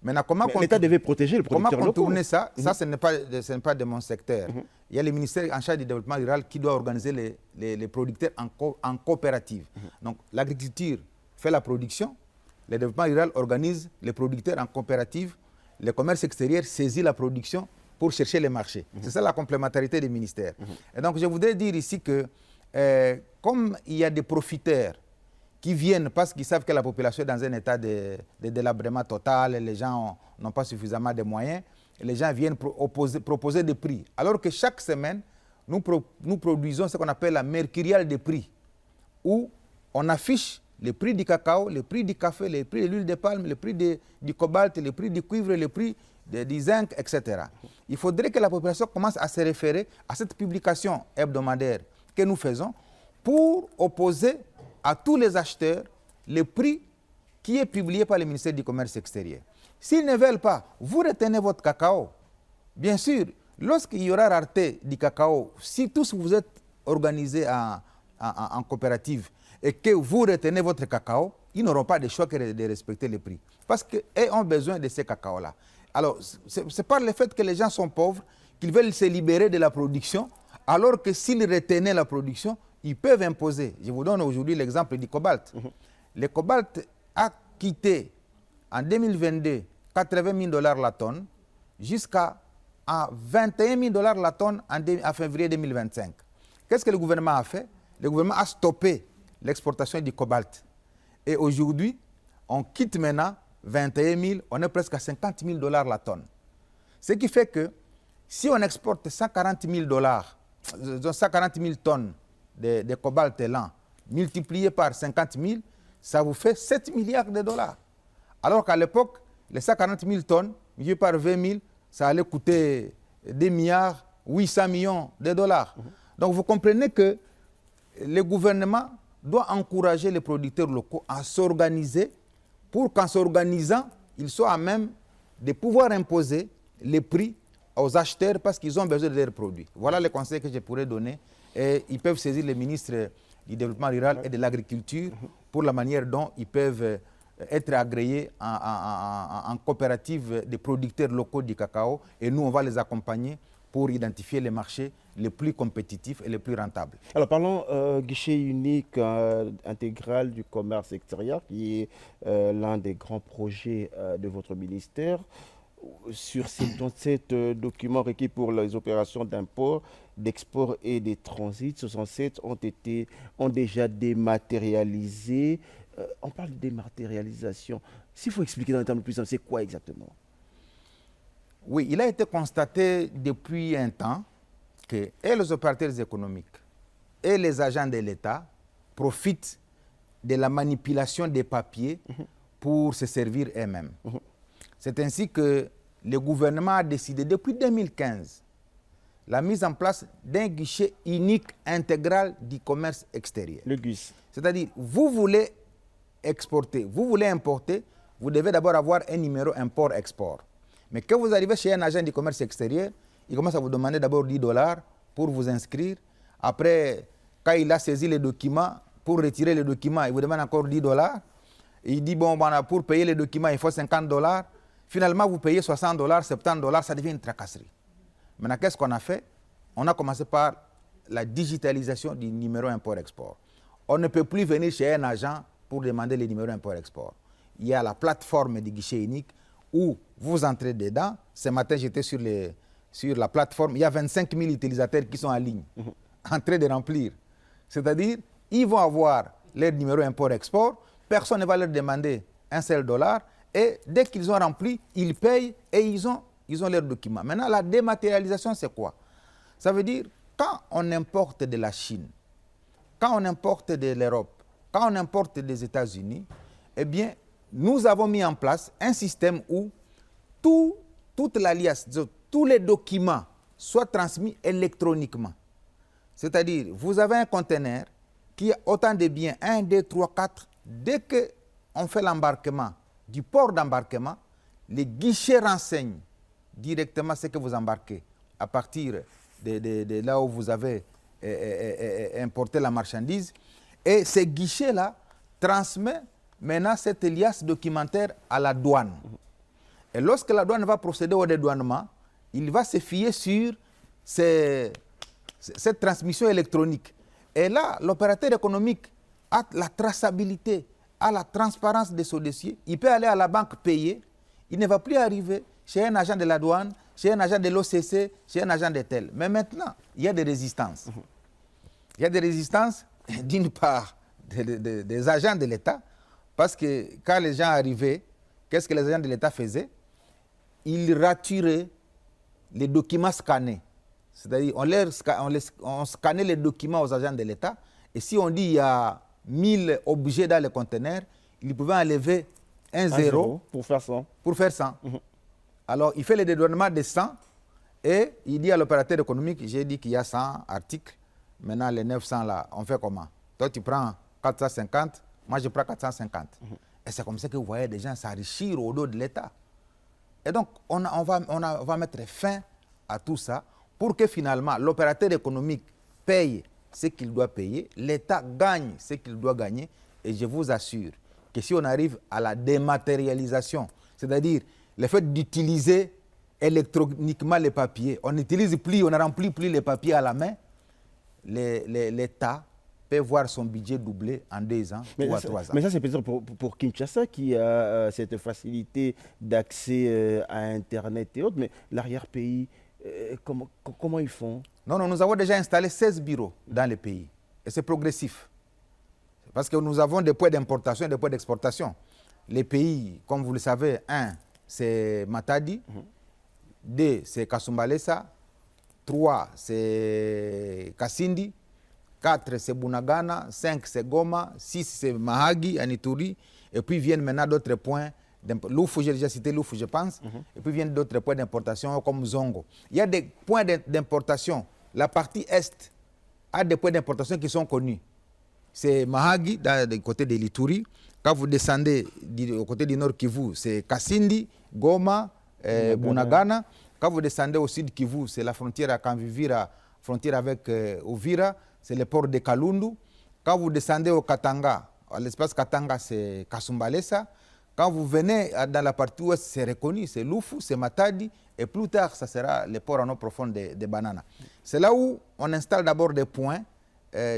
Maintenant, l'État devait protéger les producteurs locaux. Comment contourner ça? Ça, ce n'est pas de mon secteur. Il y a le ministère en charge du développement rural qui doit organiser les producteurs en coopérative. Donc, l'agriculture fait la production, le développement rural organise les producteurs en coopérative, le commerce extérieur saisit la production pour chercher les marchés. C'est ça la complémentarité des ministères. Et donc, je voudrais dire ici que, comme il y a des profiteurs qui viennent parce qu'ils savent que la population est dans un état de délabrement total, les gens n'ont pas suffisamment de moyens, et les gens viennent proposer des prix. Alors que chaque semaine, nous produisons ce qu'on appelle la mercuriale des prix, où on affiche le prix du cacao, le prix du café, le prix de l'huile de palme, le prix du cobalt, le prix du cuivre, le prix du zinc, etc. Il faudrait que la population commence à se référer à cette publication hebdomadaire que nous faisons pour opposer à tous les acheteurs le prix qui est publié par le ministère du Commerce extérieur. S'ils ne veulent pas, vous retenez votre cacao. Bien sûr, lorsqu'il y aura rareté du cacao, si tous vous êtes organisés en coopérative, et que vous retenez votre cacao, ils n'auront pas de choix que de respecter les prix. Parce qu'ils ont besoin de ces cacao-là. Alors, c'est par le fait que les gens sont pauvres qu'ils veulent se libérer de la production, alors que s'ils retenaient la production, ils peuvent imposer. Je vous donne aujourd'hui l'exemple du cobalt. Le cobalt a quitté en 2022 $80 000 la tonne jusqu'à $21 000 la tonne en février 2025. Qu'est-ce que le gouvernement a fait? Le gouvernement a stoppé l'exportation du cobalt. Et aujourd'hui, on quitte maintenant 21 000, on est presque à $50 000 la tonne. Ce qui fait que si on exporte $140 000 tonnes de cobalt lent, multiplié par 50 000, ça vous fait 7 milliards de dollars. Alors qu'à l'époque, les 140 000 tonnes, multiplié par 20 000, ça allait coûter 2 milliards 800 millions de dollars. Donc vous comprenez que le gouvernement doit encourager les producteurs locaux à s'organiser pour qu'en s'organisant, ils soient à même de pouvoir imposer les prix aux acheteurs parce qu'ils ont besoin de leurs produits. Voilà les conseils que je pourrais donner. Et ils peuvent saisir les ministres du développement rural et de l'agriculture pour la manière dont ils peuvent être agréés en coopérative des producteurs locaux du cacao. Et nous, on va les accompagner pour identifier les marchés les plus compétitifs et les plus rentables. Alors parlons guichet unique intégral du commerce extérieur, qui est l'un des grands projets de votre ministère. Sur ces 67 documents requis pour les opérations d'import, d'export et de transit, 67 ont déjà dématérialisé. On parle de dématérialisation. S'il faut expliquer dans les termes plus simples, c'est quoi exactement? Oui, il a été constaté depuis un temps que et les opérateurs économiques et les agents de l'État profitent de la manipulation des papiers pour se servir eux-mêmes. C'est ainsi que le gouvernement a décidé depuis 2015 la mise en place d'un guichet unique intégral du commerce extérieur. Le GUIS. C'est-à-dire, vous voulez exporter, vous voulez importer, vous devez d'abord avoir un numéro import-export. Mais quand vous arrivez chez un agent du commerce extérieur, il commence à vous demander d'abord $10 pour vous inscrire. Après, quand il a saisi les documents, pour retirer les documents, il vous demande encore $10. Il dit, bon, pour payer les documents, il faut $50. Finalement, vous payez $60, $70, ça devient une tracasserie. Maintenant, qu'est-ce qu'on a fait? On a commencé par la digitalisation du numéro import-export. On ne peut plus venir chez un agent pour demander les numéros import-export. Il y a la plateforme du guichet unique où vous entrez dedans. Ce matin, j'étais sur la plateforme. Il y a 25 000 utilisateurs qui sont en ligne, en train de remplir. C'est-à-dire, ils vont avoir leur numéro import-export. Personne ne va leur demander un seul dollar. Et dès qu'ils ont rempli, ils payent et ils ont leurs documents. Maintenant, la dématérialisation, c'est quoi? Ça veut dire, quand on importe de la Chine, quand on importe de l'Europe, quand on importe des États-Unis, eh bien, nous avons mis en place un système où toute l'alias, tous les documents soient transmis électroniquement. C'est-à-dire, vous avez un conteneur qui a autant de biens, 1, 2, 3, 4. Dès qu'on fait l'embarquement, du port d'embarquement, les guichets renseignent directement ce que vous embarquez à partir de là où vous avez importé la marchandise. Et ces guichets-là transmettent maintenant cette liasse documentaire à la douane. Et lorsque la douane va procéder au dédouanement, il va se fier sur cette transmission électronique. Et là, l'opérateur économique a la traçabilité, a la transparence de ce dossier. Il peut aller à la banque payer. Il ne va plus arriver chez un agent de la douane, chez un agent de l'OCC, chez un agent de tel. Mais maintenant, il y a des résistances. Il y a des résistances, d'une part, des agents de l'État, parce que quand les gens arrivaient, qu'est-ce que les agents de l'État faisaient? Ils raturaient les documents scannés. C'est-à-dire, on scannait les documents aux agents de l'État, et si on dit il y a 1000 objets dans le conteneur, ils pouvaient enlever un zéro pour faire 100. Pour faire 100. Alors, il fait le dédouanement de 100 et il dit à l'opérateur économique, j'ai dit qu'il y a 100 articles, maintenant les 900 là, on fait comment? Toi, tu prends 450, moi je prends 450. Et c'est comme ça que vous voyez des gens s'enrichir au dos de l'État. Et donc, on va mettre fin à tout ça pour que finalement l'opérateur économique paye ce qu'il doit payer, l'État gagne ce qu'il doit gagner. Et je vous assure que si on arrive à la dématérialisation, c'est-à-dire le fait d'utiliser électroniquement les papiers, on n'utilise plus, on ne remplit plus les papiers à la main, l'État peut voir son budget doubler en 2 ans ou à 3 ans. Mais ça, c'est peut-être pour Kinshasa qui a cette facilité d'accès à Internet et autres, mais l'arrière-pays, comment ils font? Non, nous avons déjà installé 16 bureaux dans le pays. Et c'est progressif. Parce que nous avons des points d'importation et des points d'exportation. Les pays, comme vous le savez, 1, c'est Matadi. 2, c'est Kasumbalesa. 3, c'est Kasindi. 4, c'est Bunagana. 5, c'est Goma. 6, c'est Mahagi, Anituri. Et puis viennent maintenant d'autres points. Loufou, j'ai déjà cité Loufou, je pense. Et puis viennent d'autres points d'importation comme Zongo. Il y a des points d'importation. La partie Est a des points d'importation qui sont connus. C'est Mahagi, du côté de l'Ituri. Quand vous descendez au côté du Nord Kivu, c'est Kasindi, Goma, Bunagana. Quand vous descendez au Sud Kivu, c'est la frontière à Kanvivira, frontière avec Uvira, c'est le port de Kalundu. Quand vous descendez au Katanga, à l'espace Katanga, c'est Kasumbalesa. Quand vous venez dans la partie ouest, c'est reconnu, c'est Loufou, c'est Matadi, et plus tard, ça sera le port en eau profonde de Banana. C'est là où on installe d'abord des points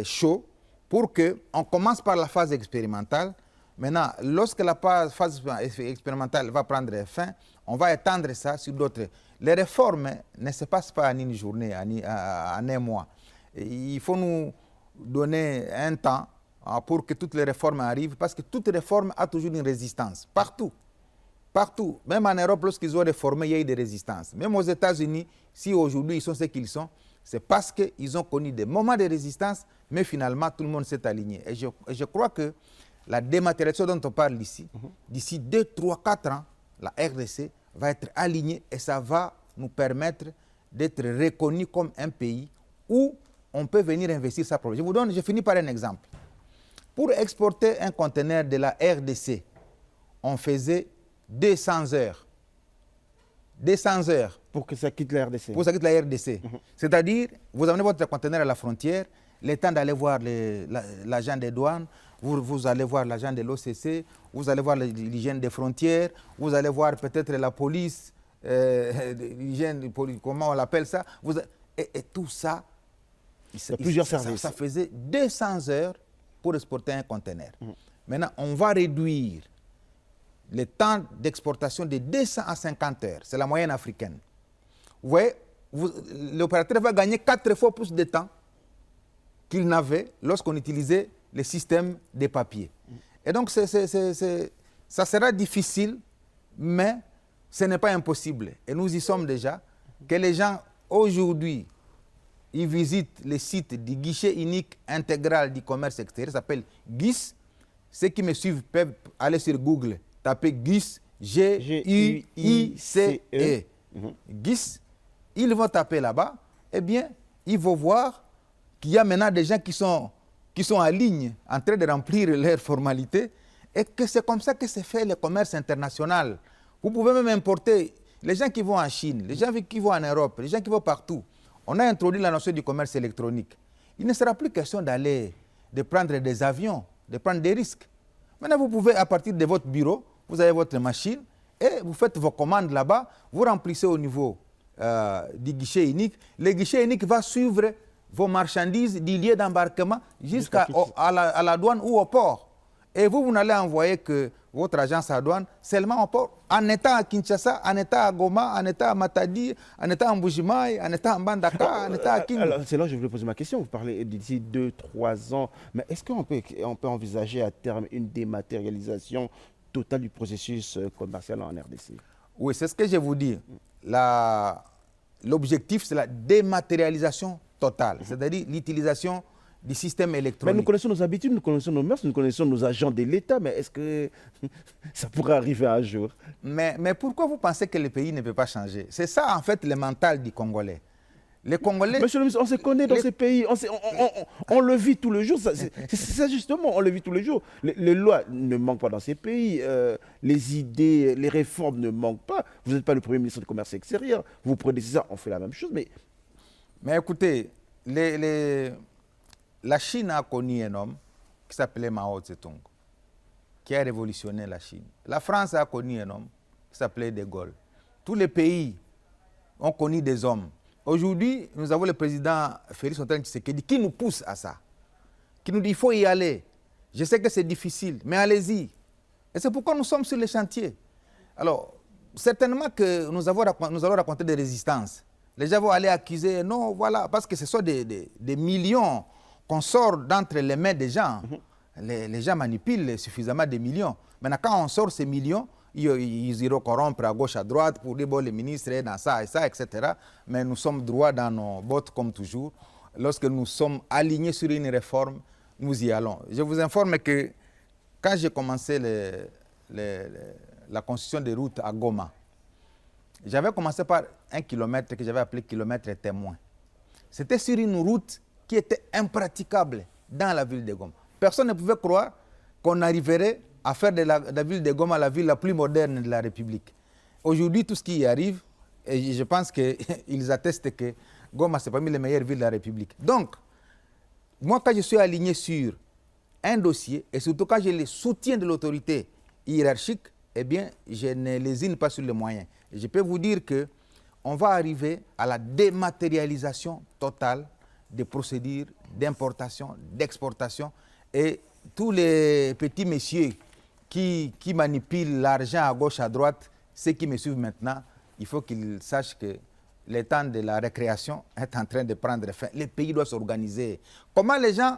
chauds pour qu'on commence par la phase expérimentale. Maintenant, lorsque la phase expérimentale va prendre fin, on va étendre ça sur d'autres. Les réformes ne se passent pas en une journée, en un mois. Il faut nous donner un temps pour que toutes les réformes arrivent, parce que toute réforme a toujours une résistance, partout. Partout, même en Europe, lorsqu'ils ont réformé, il y a eu des résistances. Même aux États-Unis, si aujourd'hui ils sont ce qu'ils sont, c'est parce qu'ils ont connu des moments de résistance, mais finalement tout le monde s'est aligné. Et je crois que la dématérialisation dont on parle ici, d'ici 2, 3, 4 ans, la RDC va être alignée et ça va nous permettre d'être reconnus comme un pays où on peut venir investir sa propre. Je finis par un exemple. Pour exporter un conteneur de la RDC, on faisait 200 heures. 200 heures. Pour que ça quitte la RDC. Pour que ça quitte la RDC. C'est-à-dire, vous amenez votre conteneur à la frontière, le temps d'aller voir l'agent des douanes, vous allez voir l'agent de l'OCC, vous allez voir l'hygiène des frontières, vous allez voir peut-être la police, l'hygiène, comment on l'appelle ça, et tout ça, il y a plusieurs services. Ça faisait 200 heures pour exporter un conteneur. Maintenant, on va réduire le temps d'exportation de 200 à 50 heures. C'est la moyenne africaine. Vous voyez, l'opérateur va gagner 4 fois plus de temps qu'il n'avait lorsqu'on utilisait le système des papiers. Et donc, ça sera difficile, mais ce n'est pas impossible. Et nous y sommes déjà. Que les gens, aujourd'hui, ils visitent le site du guichet unique intégral du commerce extérieur, ça s'appelle GUICE. Ceux qui me suivent peuvent aller sur Google, taper GUICE, G-U-I-C-E. GUICE, ils vont taper là-bas, eh bien, ils vont voir qu'il y a maintenant des gens qui sont en ligne, en train de remplir leurs formalités, et que c'est comme ça que se fait le commerce international. Vous pouvez même importer les gens qui vont en Chine, les gens qui vont en Europe, les gens qui vont partout. On a introduit la notion du commerce électronique. Il ne sera plus question de prendre des avions, de prendre des risques. Maintenant, vous pouvez, à partir de votre bureau, vous avez votre machine et vous faites vos commandes là-bas, vous remplissez au niveau du guichet unique. Le guichet unique va suivre vos marchandises du lieu d'embarquement jusqu'à la douane ou au port. Et vous n'allez envoyer que votre agence à douane seulement au port, en état à Kinshasa, en état à Goma, en état à Matadi, en état à Mbujimaï, en état à Mbandaka, en état à Kingo. Alors, c'est là que je voulais poser ma question. Vous parlez d'ici 2-3 ans. Mais est-ce qu'on peut envisager à terme une dématérialisation totale du processus commercial en RDC? Oui, c'est ce que je vous dis. L'objectif, c'est la dématérialisation totale, c'est-à-dire l'utilisation du système électronique. Mais nous connaissons nos habitudes, nous connaissons nos mœurs, nous connaissons nos agents de l'État, mais est-ce que ça pourrait arriver un jour? Mais pourquoi vous pensez que le pays ne peut pas changer? C'est ça, en fait, le mental du Congolais. Les Congolais... Monsieur le ministre, on se connaît dans ces pays, on le vit tous les jours. C'est ça justement, on le vit tous les jours. Les lois ne manquent pas dans ces pays, les idées, les réformes ne manquent pas. Vous n'êtes pas le Premier ministre du Commerce extérieur, vos prédécesseurs ont fait la même chose. Mais écoutez, la Chine a connu un homme qui s'appelait Mao Tse-tung, qui a révolutionné la Chine. La France a connu un homme qui s'appelait De Gaulle. Tous les pays ont connu des hommes. Aujourd'hui, nous avons le président Félix Antoine Tshisekedi qui nous pousse à ça, qui nous dit qu'il faut y aller. Je sais que c'est difficile, mais allez-y. Et c'est pourquoi nous sommes sur les chantiers. Alors, certainement que nous allons raconter des résistances. Les gens vont aller accuser, non, voilà, parce que ce sont des millions qu'on sort d'entre les mains des gens. Les gens manipulent suffisamment des millions. Maintenant, quand on sort ces millions, ils iront corrompre à gauche, à droite pour dire, bon, les ministres est dans ça et ça, etc. Mais nous sommes droits dans nos bottes comme toujours. Lorsque nous sommes alignés sur une réforme, nous y allons. Je vous informe que quand j'ai commencé la construction des routes à Goma, j'avais commencé par un kilomètre que j'avais appelé kilomètre témoin. C'était sur une route qui était impraticable dans la ville de Goma. Personne ne pouvait croire qu'on arriverait à faire de la ville de Goma la ville la plus moderne de la République. Aujourd'hui, tout ce qui y arrive, et je pense qu'ils attestent que Goma, c'est parmi les meilleures villes de la République. Donc, moi, quand je suis aligné sur un dossier, et surtout quand j'ai le soutien de l'autorité hiérarchique, eh bien, je ne lésine pas sur les moyens. Et je peux vous dire qu'on va arriver à la dématérialisation totale des procédures d'importation, d'exportation, et tous les petits messieurs qui manipulent l'argent à gauche, à droite, ceux qui me suivent maintenant, il faut qu'ils sachent que le temps de la récréation est en train de prendre fin. Le pays doit s'organiser. Comment les gens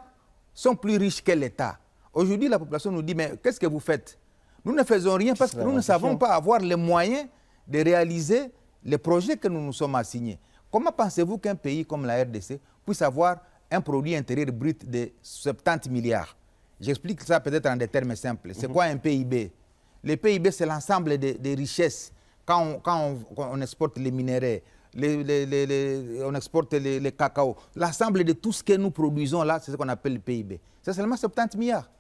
sont plus riches que l'État? Aujourd'hui, la population nous dit, mais qu'est-ce que vous faites? Nous ne faisons rien parce que nous ne savons pas avoir les moyens de réaliser les projets que nous nous sommes assignés. Comment pensez-vous qu'un pays comme la RDC puisse avoir un produit intérieur brut de 70 milliards? J'explique ça peut-être en des termes simples. C'est quoi un PIB? Le PIB, c'est l'ensemble des richesses. Quand on exporte les minéraux, on exporte les cacao, l'ensemble de tout ce que nous produisons là, c'est ce qu'on appelle le PIB. C'est seulement 70 milliards.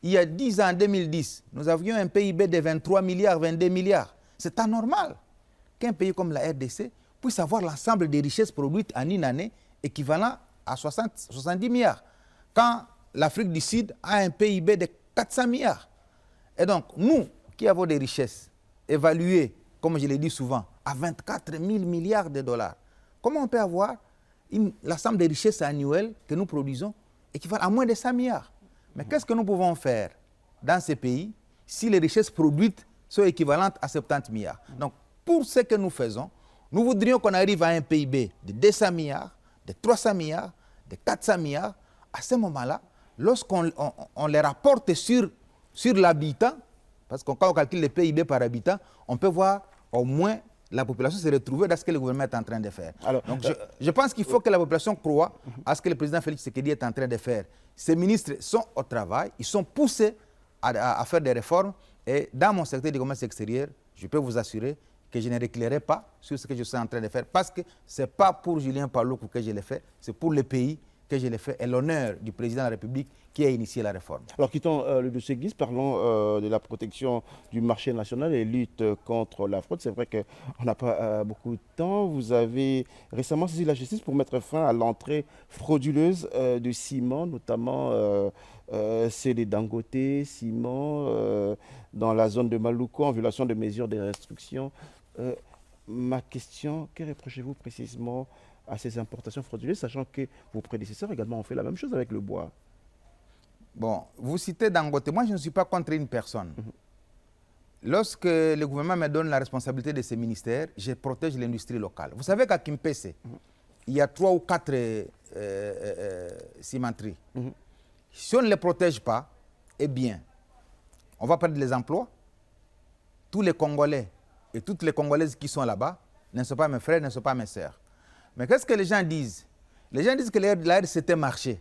Il y a 10 ans, en 2010, nous avions un PIB de 23 milliards, 22 milliards. C'est anormal qu'un pays comme la RDC puisse avoir l'ensemble des richesses produites en une année équivalent à 70 milliards. Quand l'Afrique du Sud a un PIB de 400 milliards. Et donc, nous qui avons des richesses évaluées, comme je l'ai dit souvent, à 24 000 milliards de dollars, comment on peut avoir la somme des richesses annuelles que nous produisons équivalent à moins de 100 milliards? Mais qu'est-ce que nous pouvons faire dans ces pays si les richesses produites sont équivalentes à 70 milliards? Donc, pour ce que nous faisons, nous voudrions qu'on arrive à un PIB de 200 milliards, de 300 milliards, de 400 milliards. À ce moment-là, lorsqu'on on les rapporte sur l'habitant, parce que quand on calcule le PIB par habitant, on peut voir au moins la population se retrouver dans ce que le gouvernement est en train de faire. Alors, donc, je pense qu'il faut que la population croie à ce que le président Félix Tshisekedi est en train de faire. Ces ministres sont au travail, ils sont poussés à faire des réformes. Et dans mon secteur du commerce extérieur, je peux vous assurer que je ne réclamerai pas sur ce que je suis en train de faire, parce que ce n'est pas pour Julien Paluku que je l'ai fait, c'est pour le pays que je l'ai fait et l'honneur du président de la République qui a initié la réforme. Alors, quittons le dossier Guise, parlons de la protection du marché national et lutte contre la fraude. C'est vrai qu'on n'a pas beaucoup de temps. Vous avez récemment saisi la justice pour mettre fin à l'entrée frauduleuse de ciment, notamment c'est Dangote, ciment, dans la zone de Maluku, en violation de mesures de restriction. Ma question, que reprochez-vous précisément à ces importations frauduleuses, sachant que vos prédécesseurs également ont fait la même chose avec le bois? Bon, vous citez Dangote. Moi, je ne suis pas contre une personne. Lorsque le gouvernement me donne la responsabilité de ces ministères, je protège l'industrie locale. Vous savez qu'à Kimpese, il y a 3 ou 4 cimenteries. Si on ne les protège pas, eh bien, on va perdre les emplois. Tous les Congolais et toutes les Congolaises qui sont là-bas ne sont pas mes frères, ne sont pas mes sœurs. Mais qu'est-ce que les gens disent? Les gens disent que la RCT marché.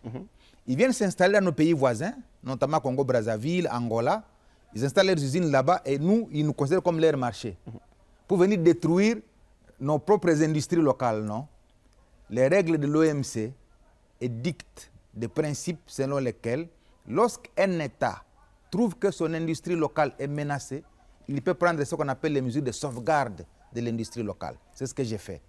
Ils viennent s'installer dans nos pays voisins, notamment Congo-Brazzaville, Angola. Ils installent leurs usines là-bas et nous, ils nous considèrent comme leur marché. Pour venir détruire nos propres industries locales, non? Les règles de l'OMC édictent des principes selon lesquels, lorsqu'un État trouve que son industrie locale est menacée, il peut prendre ce qu'on appelle les mesures de sauvegarde de l'industrie locale. C'est ce que j'ai fait.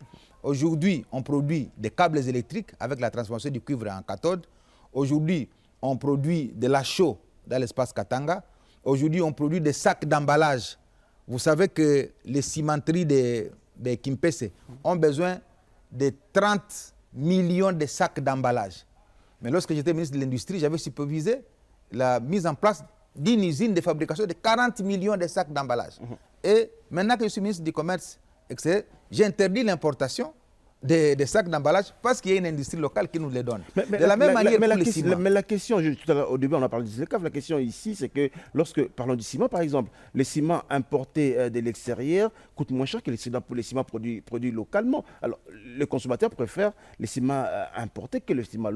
Aujourd'hui, on produit des câbles électriques avec la transformation du cuivre en cathode. Aujourd'hui, on produit de la chaux dans l'espace Katanga. Aujourd'hui, on produit des sacs d'emballage. Vous savez que les cimenteries de Kimpese ont besoin de 30 millions de sacs d'emballage. Mais lorsque j'étais ministre de l'Industrie, j'avais supervisé la mise en place d'une usine de fabrication de 40 millions de sacs d'emballage. Et maintenant que je suis ministre du Commerce, j'ai interdit l'importation des sacs d'emballage parce qu'il y a une industrie locale qui nous les donne. De la même manière pour le ciment. Mais la question, tout à l'heure, au début on a parlé du SILECAF, la question ici c'est que lorsque, parlons du ciment par exemple, les ciments importés de l'extérieur coûtent moins cher que les ciments produits localement. Alors les consommateurs préfèrent les ciments importés que les ciments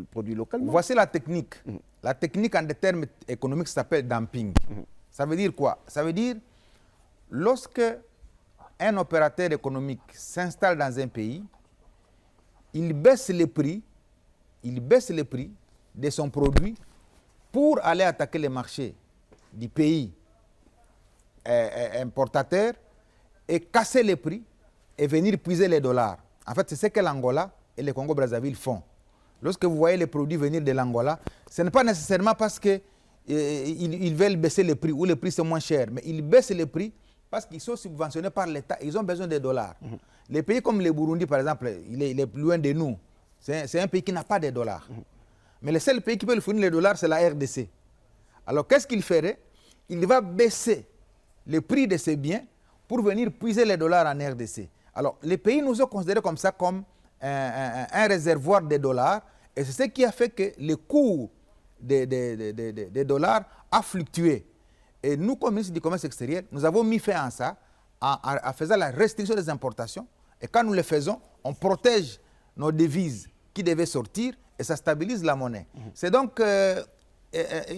produits localement. Voici la technique. La technique en des termes économiques s'appelle dumping. Ça veut dire quoi? Ça veut dire lorsque un opérateur économique s'installe dans un pays, il baisse les prix de son produit pour aller attaquer les marchés du pays importateur et casser les prix et venir puiser les dollars. En fait, c'est ce que l'Angola et le Congo-Brazzaville font. Lorsque vous voyez les produits venir de l'Angola, ce n'est pas nécessairement parce qu'ils veulent baisser les prix ou les prix sont moins chers, mais ils baissent les prix parce qu'ils sont subventionnés par l'État, ils ont besoin de dollars. Les pays comme le Burundi, par exemple, il est plus loin de nous. C'est un pays qui n'a pas de dollars. Mais le seul pays qui peut lui fournir les dollars, c'est la RDC. Alors, qu'est-ce qu'il ferait? Il va baisser le prix de ses biens pour venir puiser les dollars en RDC. Alors, les pays nous ont considérés comme ça, comme un réservoir de dollars. Et c'est ce qui a fait que le cours des dollars a fluctué. Et nous, comme ministre du Commerce extérieur, nous avons mis fin à ça en faisant la restriction des importations. Et quand nous le faisons, on protège nos devises qui devaient sortir et ça stabilise la monnaie. C'est donc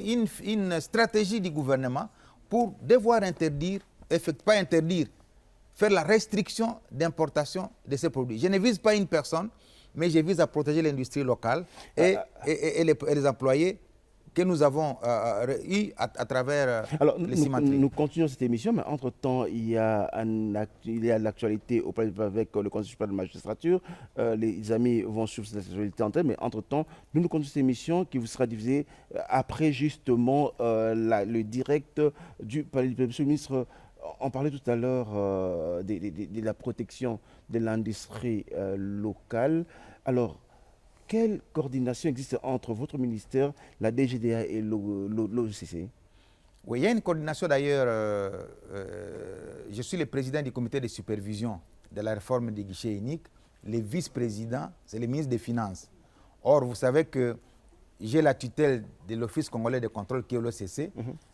une stratégie du gouvernement pour devoir interdire, pas interdire, faire la restriction d'importation de ces produits. Je ne vise pas une personne, mais je vise à protéger l'industrie locale et les employés que nous avons eu à travers les cimenteries. Nous continuons cette émission, mais entre-temps, il y a l'actualité avec le Conseil supérieur de la magistrature. Les amis vont suivre cette actualité en tête, mais entre-temps, nous continuons cette émission qui vous sera diffusée après justement le direct du palais du peuple. Monsieur le ministre, on parlait tout à l'heure de la protection de l'industrie locale. Alors, quelle coordination existe entre votre ministère, la DGDA et l'OCC? Oui, il y a une coordination d'ailleurs. Je suis le président du comité de supervision de la réforme des guichets uniques. Les vice-présidents, c'est le ministre des Finances. Or, vous savez que j'ai la tutelle de l'Office congolais de contrôle qui est l'OCC.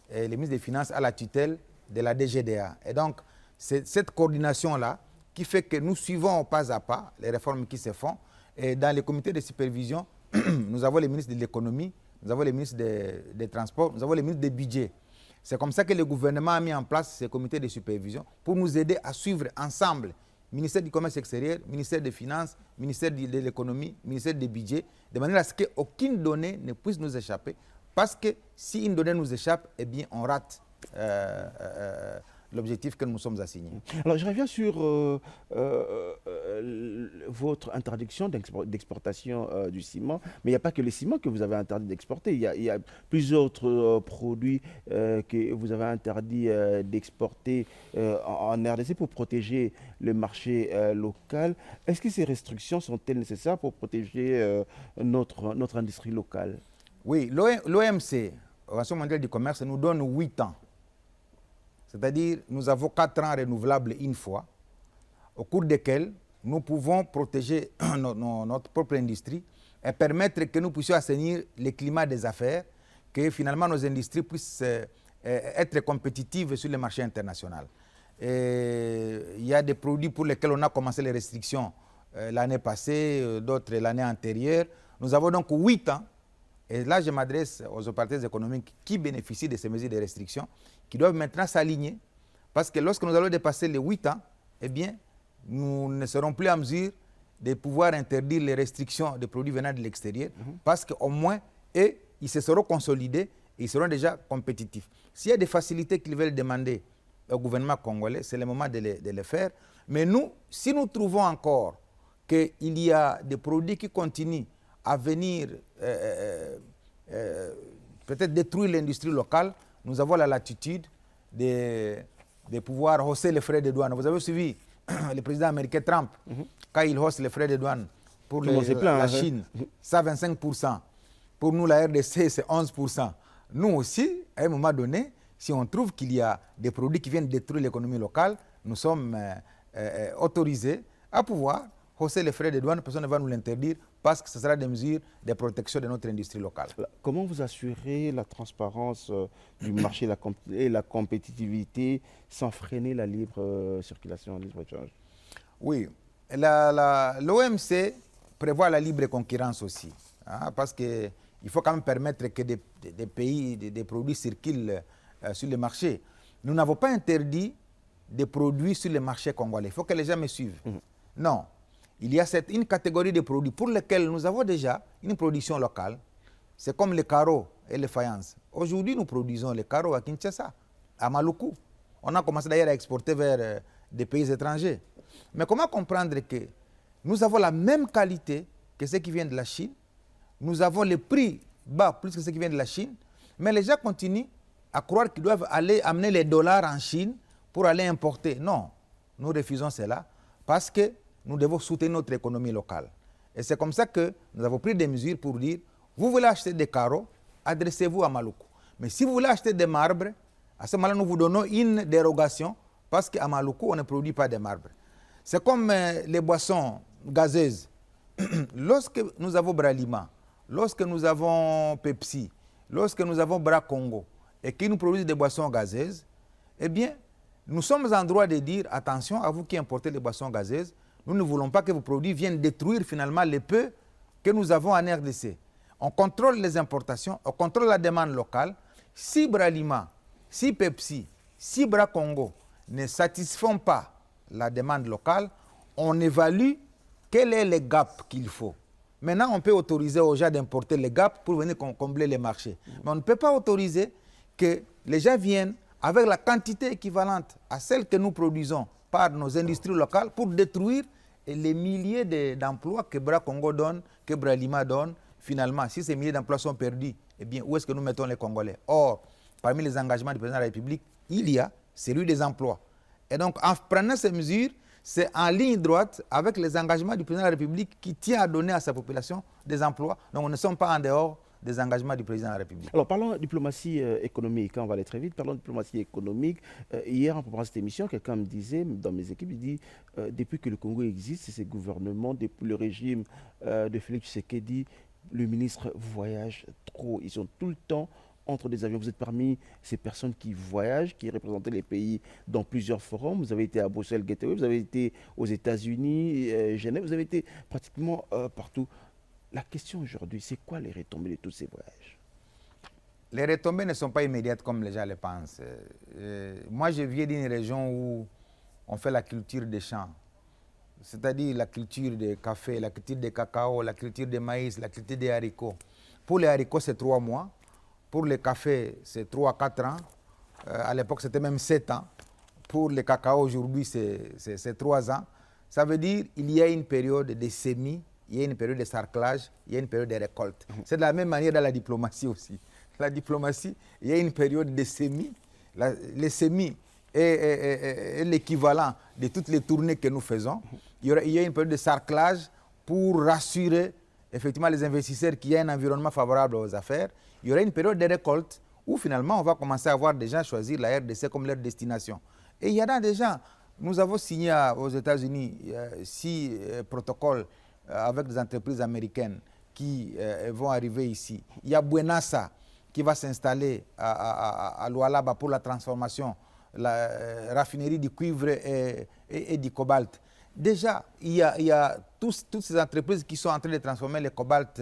Et le ministre des Finances a la tutelle de la DGDA. Et donc, c'est cette coordination-là qui fait que nous suivons pas à pas les réformes qui se font. Et dans les comités de supervision, nous avons les ministres de l'économie, nous avons les ministres des transports, nous avons les ministres des budgets. C'est comme ça que le gouvernement a mis en place ces comités de supervision pour nous aider à suivre ensemble, ministère du commerce extérieur, ministère des finances, ministère de l'économie, ministère des budgets, de manière à ce qu'aucune donnée ne puisse nous échapper. Parce que si une donnée nous échappe, eh bien on rate l'objectif que nous sommes assignés. Alors, je reviens sur votre interdiction d'exportation du ciment. Mais il n'y a pas que le ciment que vous avez interdit d'exporter. Il y a plusieurs autres produits que vous avez interdit d'exporter en RDC pour protéger le marché local. Est-ce que ces restrictions sont-elles nécessaires pour protéger notre industrie locale? Oui, l'OMC, l'Organisation mondiale du commerce, nous donne 8 ans. C'est-à-dire, nous avons 4 ans renouvelables une fois, au cours desquels nous pouvons protéger notre propre industrie et permettre que nous puissions assainir le climat des affaires, que finalement nos industries puissent être compétitives sur le marché international. Et il y a des produits pour lesquels on a commencé les restrictions l'année passée, d'autres l'année antérieure. Nous avons donc 8 ans. Et là, je m'adresse aux opérateurs économiques qui bénéficient de ces mesures de restriction, qui doivent maintenant s'aligner, parce que lorsque nous allons dépasser les 8 ans, eh bien, nous ne serons plus en mesure de pouvoir interdire les restrictions de produits venant de l'extérieur, parce qu'au moins, ils se seront consolidés et ils seront déjà compétitifs. S'il y a des facilités qu'ils veulent demander au gouvernement congolais, c'est le moment de les faire. Mais nous, si nous trouvons encore qu'il y a des produits qui continuent à venir peut-être détruire l'industrie locale, nous avons la latitude de pouvoir hausser les frais de douane. Vous avez suivi le président américain Trump, quand il hausse les frais de douane pour la Chine, 125%. Pour nous, la RDC, c'est 11%. Nous aussi, à un moment donné, si on trouve qu'il y a des produits qui viennent détruire l'économie locale, nous sommes autorisés à pouvoir hausser les frais de douane. Personne ne va nous l'interdire parce que ce sera des mesures de protection de notre industrie locale. Comment vous assurez la transparence du marché et la compétitivité sans freiner la libre circulation, le libre échange? Oui, l'OMC prévoit la libre concurrence aussi, parce qu'il faut quand même permettre que des pays, des produits circulent sur le marché. Nous n'avons pas interdit des produits sur le marché congolais. Il faut que les gens me suivent. Non. Il y a une catégorie de produits pour lesquels nous avons déjà une production locale. C'est comme les carreaux et les faïences. Aujourd'hui, nous produisons les carreaux à Kinshasa, à Maluku. On a commencé d'ailleurs à exporter vers des pays étrangers. Mais comment comprendre que nous avons la même qualité que ceux qui viennent de la Chine, nous avons les prix bas plus que ceux qui viennent de la Chine, mais les gens continuent à croire qu'ils doivent aller amener les dollars en Chine pour aller importer. Non, nous refusons cela parce que nous devons soutenir notre économie locale. Et c'est comme ça que nous avons pris des mesures pour dire, vous voulez acheter des carreaux, adressez-vous à Maluku. Mais si vous voulez acheter des marbres, à ce moment-là, nous vous donnons une dérogation parce qu'à Maluku, on ne produit pas de marbre. C'est comme les boissons gazeuses. Lorsque nous avons Bralima, lorsque nous avons Pepsi, lorsque nous avons Bra Congo et qu'ils nous produisent des boissons gazeuses, eh bien, nous sommes en droit de dire, attention à vous qui importez les boissons gazeuses, nous ne voulons pas que vos produits viennent détruire finalement les peu que nous avons en RDC. On contrôle les importations, on contrôle la demande locale. Si Bralima, si Pepsi, si Bra Congo ne satisfont pas la demande locale, on évalue quel est le gap qu'il faut. Maintenant, on peut autoriser aux gens d'importer les GAP pour venir combler les marchés. Mais on ne peut pas autoriser que les gens viennent avec la quantité équivalente à celle que nous produisons par nos industries locales pour détruire les milliers d'emplois que Bra Congo donne, que Bra Lima donne. Finalement, si ces milliers d'emplois sont perdus, eh bien, où est-ce que nous mettons les Congolais? Or, parmi les engagements du président de la République, il y a celui des emplois. Et donc, en prenant ces mesures, c'est en ligne droite avec les engagements du président de la République qui tient à donner à sa population des emplois. Donc, nous ne sommes pas en dehors des engagements du président de la République. Alors, parlons de diplomatie économique, on va aller très vite. Parlons de diplomatie économique. Hier, en préparant cette émission, quelqu'un me disait, dans mes équipes, il dit, depuis que le Congo existe, c'est ces gouvernements, depuis le régime de Félix Tshisekedi, le ministre voyage trop. Ils sont tout le temps entre des avions. Vous êtes parmi ces personnes qui voyagent, qui représentent les pays dans plusieurs forums. Vous avez été à Bruxelles Gateway, vous avez été aux États-Unis, Genève, vous avez été pratiquement partout. La question aujourd'hui, c'est quoi les retombées de tous ces voyages? Les retombées ne sont pas immédiates comme les gens le pensent. Moi, je viens d'une région où on fait la culture des champs, c'est-à-dire la culture des café, la culture des cacao, la culture des maïs, la culture des haricots. Pour les haricots, c'est 3 mois. Pour les cafés, c'est 3 à 4 ans. À l'époque, c'était même 7 ans. Pour les cacao, aujourd'hui, c'est 3 ans. Ça veut dire qu'il y a une période de semis, il y a une période de sarclage, il y a une période de récolte. C'est de la même manière dans la diplomatie aussi. La diplomatie, il y a une période de semis. Les semis est l'équivalent de toutes les tournées que nous faisons. Il y a une période de sarclage pour rassurer effectivement les investisseurs qu'il y a un environnement favorable aux affaires. Il y aura une période de récolte où finalement on va commencer à voir des gens choisir la RDC comme leur destination. Et il y en a des gens, nous avons signé aux États-Unis 6 protocoles avec des entreprises américaines qui vont arriver ici. Il y a Buenasa qui va s'installer à Lualaba pour la transformation, la raffinerie du cuivre et du cobalt. Déjà, il y a toutes ces entreprises qui sont en train de transformer le cobalt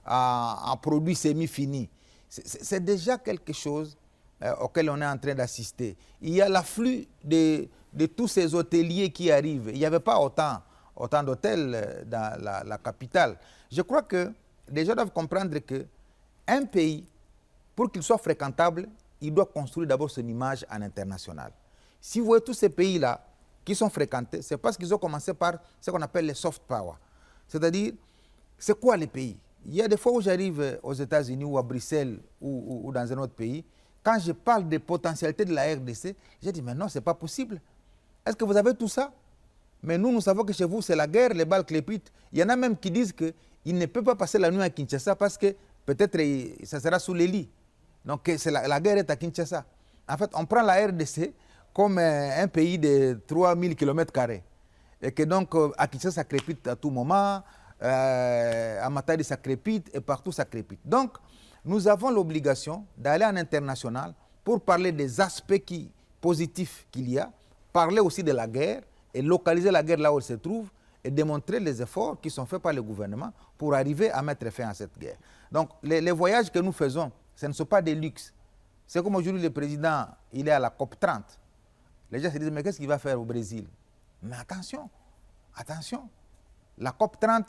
en produits semi-finis. C'est déjà quelque chose auquel on est en train d'assister. Il y a l'afflux de tous ces hôteliers qui arrivent. Il n'y avait pas autant d'hôtels dans la capitale. Je crois que les gens doivent comprendre qu'un pays, pour qu'il soit fréquentable, il doit construire d'abord son image en international. Si vous voyez tous ces pays-là qui sont fréquentés, c'est parce qu'ils ont commencé par ce qu'on appelle les soft power. C'est-à-dire, c'est quoi les pays? Il y a des fois où j'arrive aux États-Unis ou à Bruxelles ou dans un autre pays, quand je parle des potentialités de la RDC, je dis, mais non, ce n'est pas possible. Est-ce que vous avez tout ça? Mais nous savons que chez vous, c'est la guerre, les balles crépitent. Il y en a même qui disent qu'ils ne peuvent pas passer la nuit à Kinshasa parce que peut-être ça sera sous les lits. Donc la guerre est à Kinshasa. En fait, on prend la RDC comme un pays de 3000 km². Et que donc, à Kinshasa, ça crépite à tout moment, à Matadi, ça crépite, et partout, ça crépite. Donc, nous avons l'obligation d'aller en international pour parler des aspects positifs qu'il y a, parler aussi de la guerre, et localiser la guerre là où elle se trouve, et démontrer les efforts qui sont faits par le gouvernement pour arriver à mettre fin à cette guerre. Donc, les voyages que nous faisons, ce ne sont pas des luxes. C'est comme aujourd'hui, le président, il est à la COP30. Les gens se disent, mais qu'est-ce qu'il va faire au Brésil? Mais attention, la COP30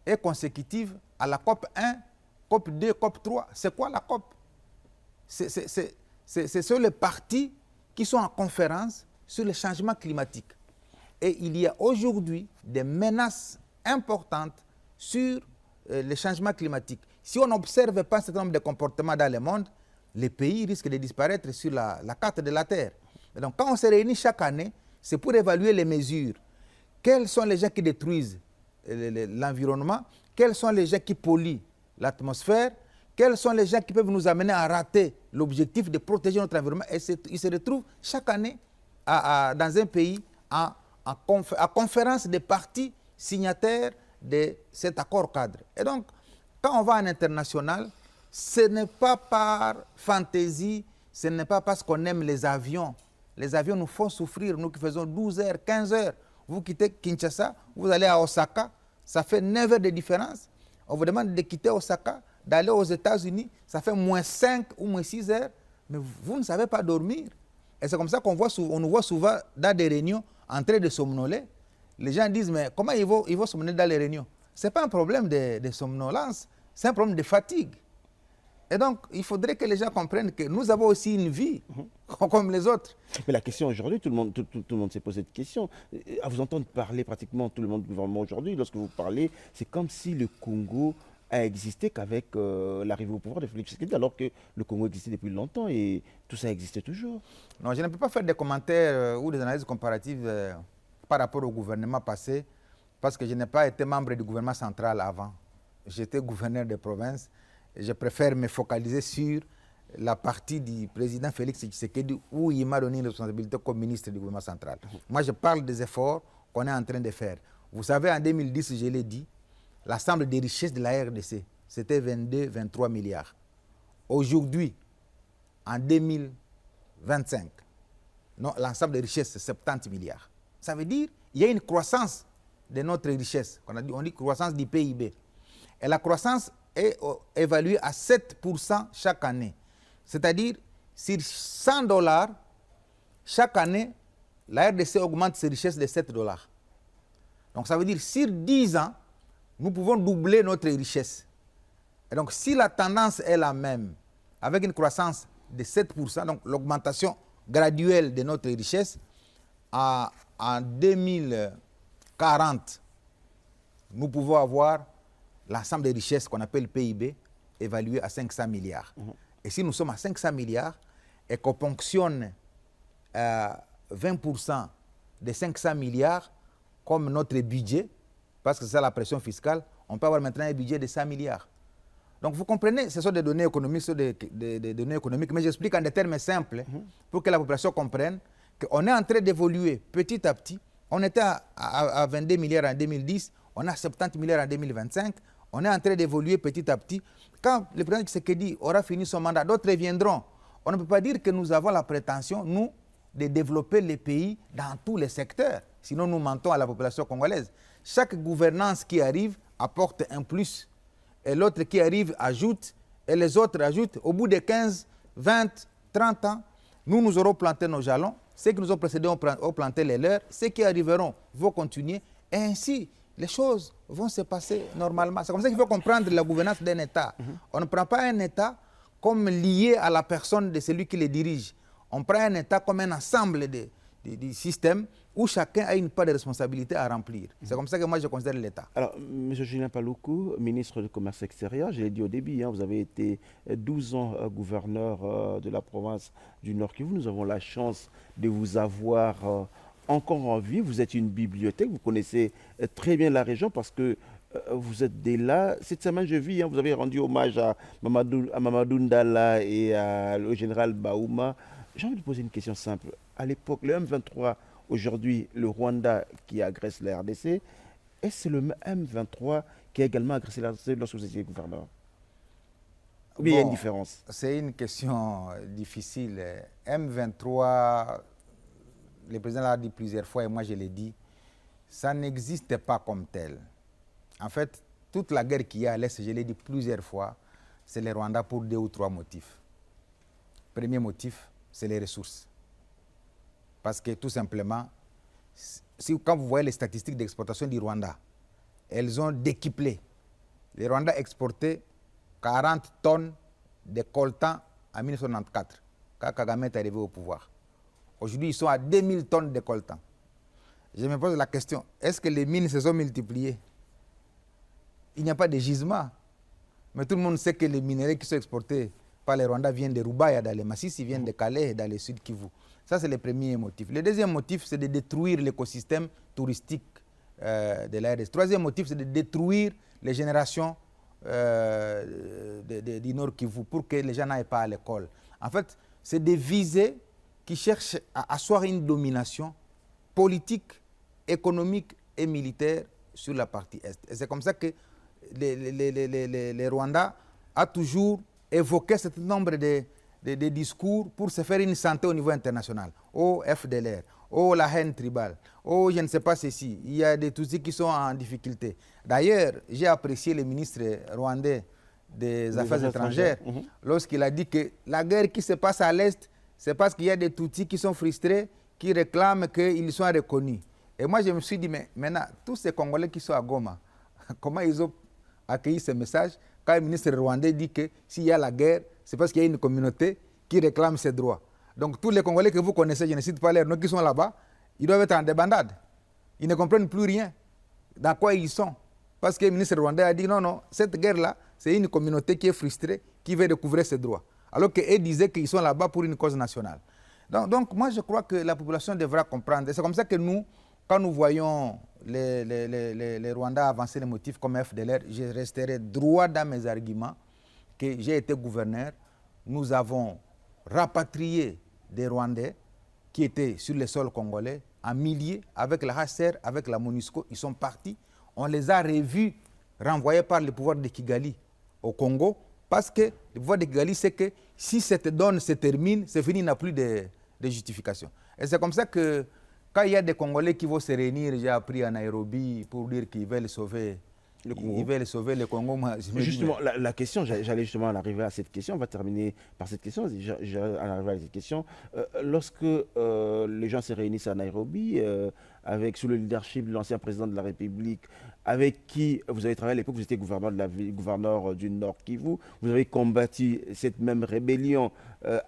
est consécutive à la COP1, COP2, COP3. C'est quoi la COP? C'est sur les partis qui sont en conférence sur le changement climatique. Et il y a aujourd'hui des menaces importantes sur le changement climatique. Si on n'observe pas un certain nombre de comportements dans le monde, les pays risquent de disparaître sur la carte de la Terre. Et donc, quand on se réunit chaque année, c'est pour évaluer les mesures. Quels sont les gens qui détruisent l'environnement? Quels sont les gens qui polluent l'atmosphère? Quels sont les gens qui peuvent nous amener à rater l'objectif de protéger notre environnement? Et ils se retrouvent chaque année dans un pays à conférence des partis signataires de cet accord cadre. Et donc, quand on va en international, ce n'est pas par fantaisie, ce n'est pas parce qu'on aime les avions. Les avions nous font souffrir, nous qui faisons 12 heures, 15 heures. Vous quittez Kinshasa, vous allez à Osaka, ça fait 9 heures de différence. On vous demande de quitter Osaka, d'aller aux États-Unis, ça fait moins 5 ou moins 6 heures, mais vous ne savez pas dormir. Et c'est comme ça qu'on nous voit souvent dans des réunions en train de somnoler. Les gens disent, mais comment ils vont somnoler dans les réunions? Ce n'est pas un problème de somnolence, c'est un problème de fatigue. Et donc, il faudrait que les gens comprennent que nous avons aussi une vie, comme les autres. Mais la question aujourd'hui, tout le monde s'est posé cette question. À vous entendre parler pratiquement tout le monde du gouvernement aujourd'hui, lorsque vous parlez, c'est comme si le Congo a existé qu'avec l'arrivée au pouvoir de Félix Tshisekedi, alors que le Congo existait depuis longtemps et tout ça existait toujours. Non, je ne peux pas faire des commentaires ou des analyses comparatives par rapport au gouvernement passé, parce que je n'ai pas été membre du gouvernement central avant. J'étais gouverneur de province. Je préfère me focaliser sur la partie du président Félix Tshisekedi où il m'a donné une responsabilité comme ministre du gouvernement central. Moi, je parle des efforts qu'on est en train de faire. Vous savez, en 2010, je l'ai dit, l'ensemble des richesses de la RDC, c'était 22-23 milliards. Aujourd'hui, en 2025, l'ensemble des richesses, c'est 70 milliards. Ça veut dire qu'il y a une croissance de notre richesse. On dit croissance du PIB. Et la croissance est évaluée à 7% chaque année. C'est-à-dire, sur $100, chaque année, la RDC augmente ses richesses de $7. Donc ça veut dire, sur 10 ans, nous pouvons doubler notre richesse. Et donc, si la tendance est la même, avec une croissance de 7%, donc l'augmentation graduelle de notre richesse, en 2040, nous pouvons avoir l'ensemble des richesses qu'on appelle PIB évalué à 500 milliards. Et si nous sommes à 500 milliards et qu'on ponctionne 20% de 500 milliards comme notre budget, parce que c'est la pression fiscale, on peut avoir maintenant un budget de 100 milliards. Donc vous comprenez, ce sont des données économiques, mais j'explique en des termes simples pour que la population comprenne qu'on est en train d'évoluer petit à petit. On était à 22 milliards en 2010, on a 70 milliards en 2025, on est en train d'évoluer petit à petit. Quand le président Tshisekedi aura fini son mandat, d'autres viendront. On ne peut pas dire que nous avons la prétention, nous, de développer les pays dans tous les secteurs. Sinon, nous mentons à la population congolaise. Chaque gouvernance qui arrive apporte un plus. Et l'autre qui arrive ajoute, et les autres ajoutent. Au bout de 15, 20, 30 ans, nous aurons planté nos jalons. Ceux qui nous ont précédés ont planté les leurs. Ceux qui arriveront vont continuer. Et ainsi, les choses vont se passer normalement. C'est comme ça qu'il faut comprendre la gouvernance d'un État. On ne prend pas un État comme lié à la personne de celui qui le dirige. On prend un État comme un ensemble de systèmes où chacun a une part de responsabilité à remplir. C'est comme ça que moi je considère l'État. Alors, M. Julien Paluku, ministre du Commerce extérieur, je l'ai dit au début, vous avez été 12 ans gouverneur de la province du Nord Kivu. Nous avons la chance de vous avoir encore en vie. Vous êtes une bibliothèque, vous connaissez très bien la région parce que vous êtes dès là. Cette semaine, je vis, vous avez rendu hommage à Mamadou Ndala et au général Baouma. J'ai envie de poser une question simple. À l'époque, le M23, aujourd'hui, le Rwanda qui agresse la RDC, est-ce que c'est le M23 qui a également agressé la RDC lorsque vous étiez gouverneur? Ou bien il y a une différence? C'est une question difficile. M23, le président l'a dit plusieurs fois et moi je l'ai dit, ça n'existe pas comme tel. En fait, toute la guerre qu'il y a à l'Est, je l'ai dit plusieurs fois, c'est le Rwanda pour 2 ou 3 motifs. Premier motif, c'est les ressources. Parce que tout simplement, quand vous voyez les statistiques d'exportation du Rwanda, elles ont décuplé. Le Rwanda exportait 40 tonnes de coltan en 1994, quand Kagame est arrivé au pouvoir. Aujourd'hui, ils sont à 2000 tonnes de coltan. Je me pose la question, est-ce que les mines se sont multipliées? Il n'y a pas de gisement. Mais tout le monde sait que les minéraux qui sont exportés par les Rwandais viennent de Rubaya, dans les massifs, ils viennent de Calais et dans le sud Kivu. Ça, c'est le premier motif. Le deuxième motif, c'est de détruire l'écosystème touristique de la RDC. Le troisième motif, c'est de détruire les générations du Nord Kivu pour que les gens n'aillent pas à l'école. En fait, c'est des visées qui cherchent à asseoir une domination politique, économique et militaire sur la partie Est. Et c'est comme ça que les Rwandais ont toujours évoqué un certain nombre de discours pour se faire une santé au niveau international. Oh, FDLR, oh, la haine tribale, oh, je ne sais pas ceci. Il y a des Tutsis qui sont en difficulté. D'ailleurs, j'ai apprécié le ministre rwandais des Affaires étrangères lorsqu'il a dit que la guerre qui se passe à l'Est, c'est parce qu'il y a des Tutsis qui sont frustrés, qui réclament qu'ils soient reconnus. Et moi, je me suis dit, mais maintenant, tous ces Congolais qui sont à Goma, comment ils ont accueilli ce message quand le ministre rwandais dit que s'il y a la guerre, c'est parce qu'il y a une communauté qui réclame ses droits. Donc tous les Congolais que vous connaissez, je ne cite pas les noms qui sont là-bas, ils doivent être en débandade. Ils ne comprennent plus rien dans quoi ils sont. Parce que le ministre rwandais a dit non, cette guerre-là, c'est une communauté qui est frustrée, qui veut découvrir ses droits. Alors qu'eux disaient qu'ils sont là-bas pour une cause nationale. Donc moi, je crois que la population devra comprendre. C'est comme ça que nous, quand nous voyons les Rwandais avancer les motifs comme FDLR, je resterai droit dans mes arguments que j'ai été gouverneur. Nous avons rapatrié des Rwandais qui étaient sur le sol congolais en milliers avec la HCR, avec la MONUSCO. Ils sont partis. On les a revus renvoyés par le pouvoir de Kigali au Congo parce que le pouvoir de Kigali sait que si cette donne se termine, c'est fini, il n'y a plus de justification. Et c'est comme ça que quand il y a des Congolais qui vont se réunir, j'ai appris à Nairobi pour dire qu'ils veulent sauver le Congo. Ils veulent sauver le Congo. Moi, justement, la question, j'allais justement en arriver à cette question. On va terminer par cette question. J'allais en arriver à cette question. Lorsque les gens se réunissent à Nairobi, sous le leadership de l'ancien président de la République, avec qui vous avez travaillé à l'époque, vous étiez gouverneur de la ville, gouverneur du Nord Kivu, vous avez combattu cette même rébellion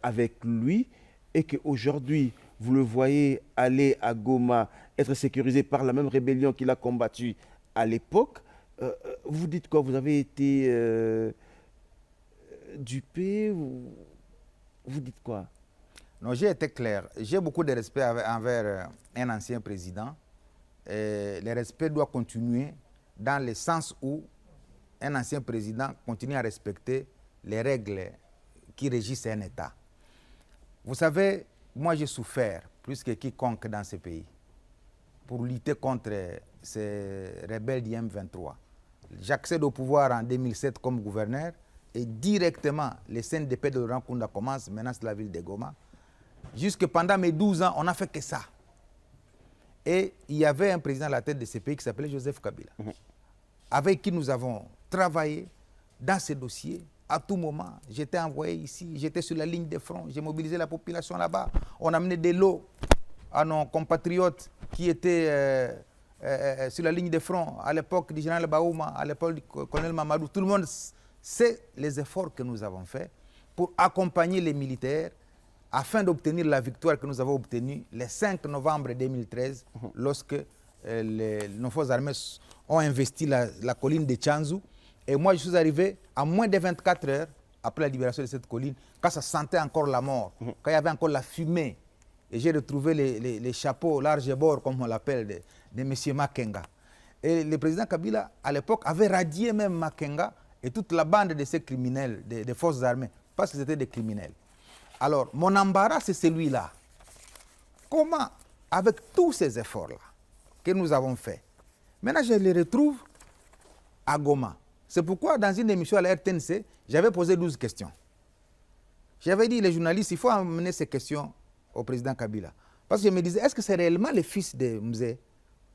avec lui, et qu'aujourd'hui, vous le voyez aller à Goma, être sécurisé par la même rébellion qu'il a combattue à l'époque. Vous dites quoi? Vous avez été dupé? Vous dites quoi? Non, j'ai été clair. J'ai beaucoup de respect envers un ancien président. Et le respect doit continuer dans le sens où un ancien président continue à respecter les règles qui régissent un État. Vous savez, moi j'ai souffert plus que quiconque dans ce pays pour lutter contre ces rebelles du M23. J'accède au pouvoir en 2007 comme gouverneur et directement les CNDP de Laurent Kunda commencent, menacent la ville de Goma. Jusque pendant mes 12 ans, on n'a fait que ça. Et il y avait un président à la tête de ce pays qui s'appelait Joseph Kabila, avec qui nous avons travaillé dans ces dossiers. À tout moment, j'étais envoyé ici, j'étais sur la ligne de front, j'ai mobilisé la population là-bas. On a amené de l'eau à nos compatriotes qui étaient sur la ligne de front à l'époque du général Baouma, à l'époque du colonel Mamadou. Tout le monde sait les efforts que nous avons faits pour accompagner les militaires afin d'obtenir la victoire que nous avons obtenue le 5 novembre 2013 lorsque nos forces armées ont investi la colline de Tchanzu. Et moi, je suis arrivé à moins de 24 heures après la libération de cette colline, quand ça sentait encore la mort, quand il y avait encore la fumée. Et j'ai retrouvé les chapeaux large bord, comme on l'appelle, de M. Makenga. Et le président Kabila, à l'époque, avait radié même Makenga et toute la bande de ces criminels, des forces armées, parce que c'était des criminels. Alors, mon embarras, c'est celui-là. Comment, avec tous ces efforts-là que nous avons faits, maintenant je les retrouve à Goma. C'est pourquoi, dans une émission à la RTNC, j'avais posé 12 questions. J'avais dit, les journalistes, il faut amener ces questions au président Kabila. Parce que je me disais, est-ce que c'est réellement le fils de Mzé?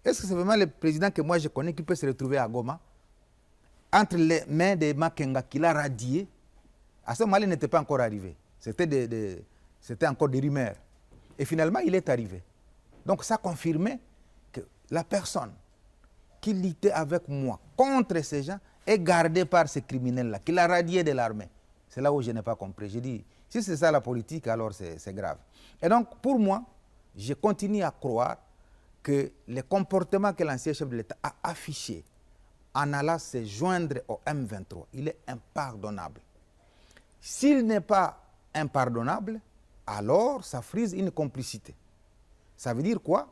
Est-ce que c'est vraiment le président que moi je connais qui peut se retrouver à Goma, entre les mains de Makenga qu'il a radié? À ce moment-là, il n'était pas encore arrivé. C'était encore des rumeurs. Et finalement, il est arrivé. Donc ça confirmait que la personne qui luttait avec moi contre ces gens est gardée par ces criminels-là, qu'il a radié de l'armée. C'est là où je n'ai pas compris. J'ai dit, si c'est ça la politique, alors c'est grave. Et donc, pour moi, je continue à croire que le comportement que l'ancien chef de l'État a affiché en allant se joindre au M23, il est impardonnable. S'il n'est pas impardonnable, alors ça frise une complicité. Ça veut dire quoi?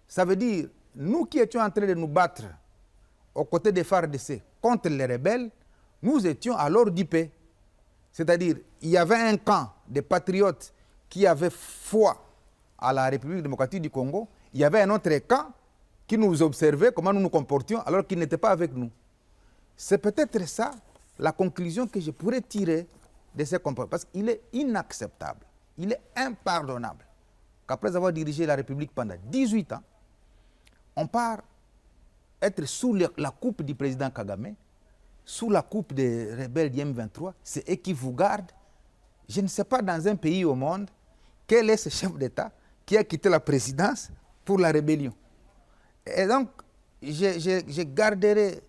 Ça veut dire, nous qui étions en train de nous battre aux côtés des FARDC contre les rebelles, nous étions alors dupés. C'est-à-dire, il y avait un camp de patriotes qui avaient foi à la République démocratique du Congo. Il y avait un autre camp qui nous observait comment nous nous comportions alors qu'ils n'étaient pas avec nous. C'est peut-être ça la conclusion que je pourrais tirer de ces comportements. Parce qu'il est inacceptable, il est impardonnable qu'après avoir dirigé la République pendant 18 ans, on part être sous la coupe du président Kagame, sous la coupe des rebelles du M23, c'est eux qui vous gardent. Je ne sais pas dans un pays au monde quel est ce chef d'État qui a quitté la présidence pour la rébellion. Et donc, je garderai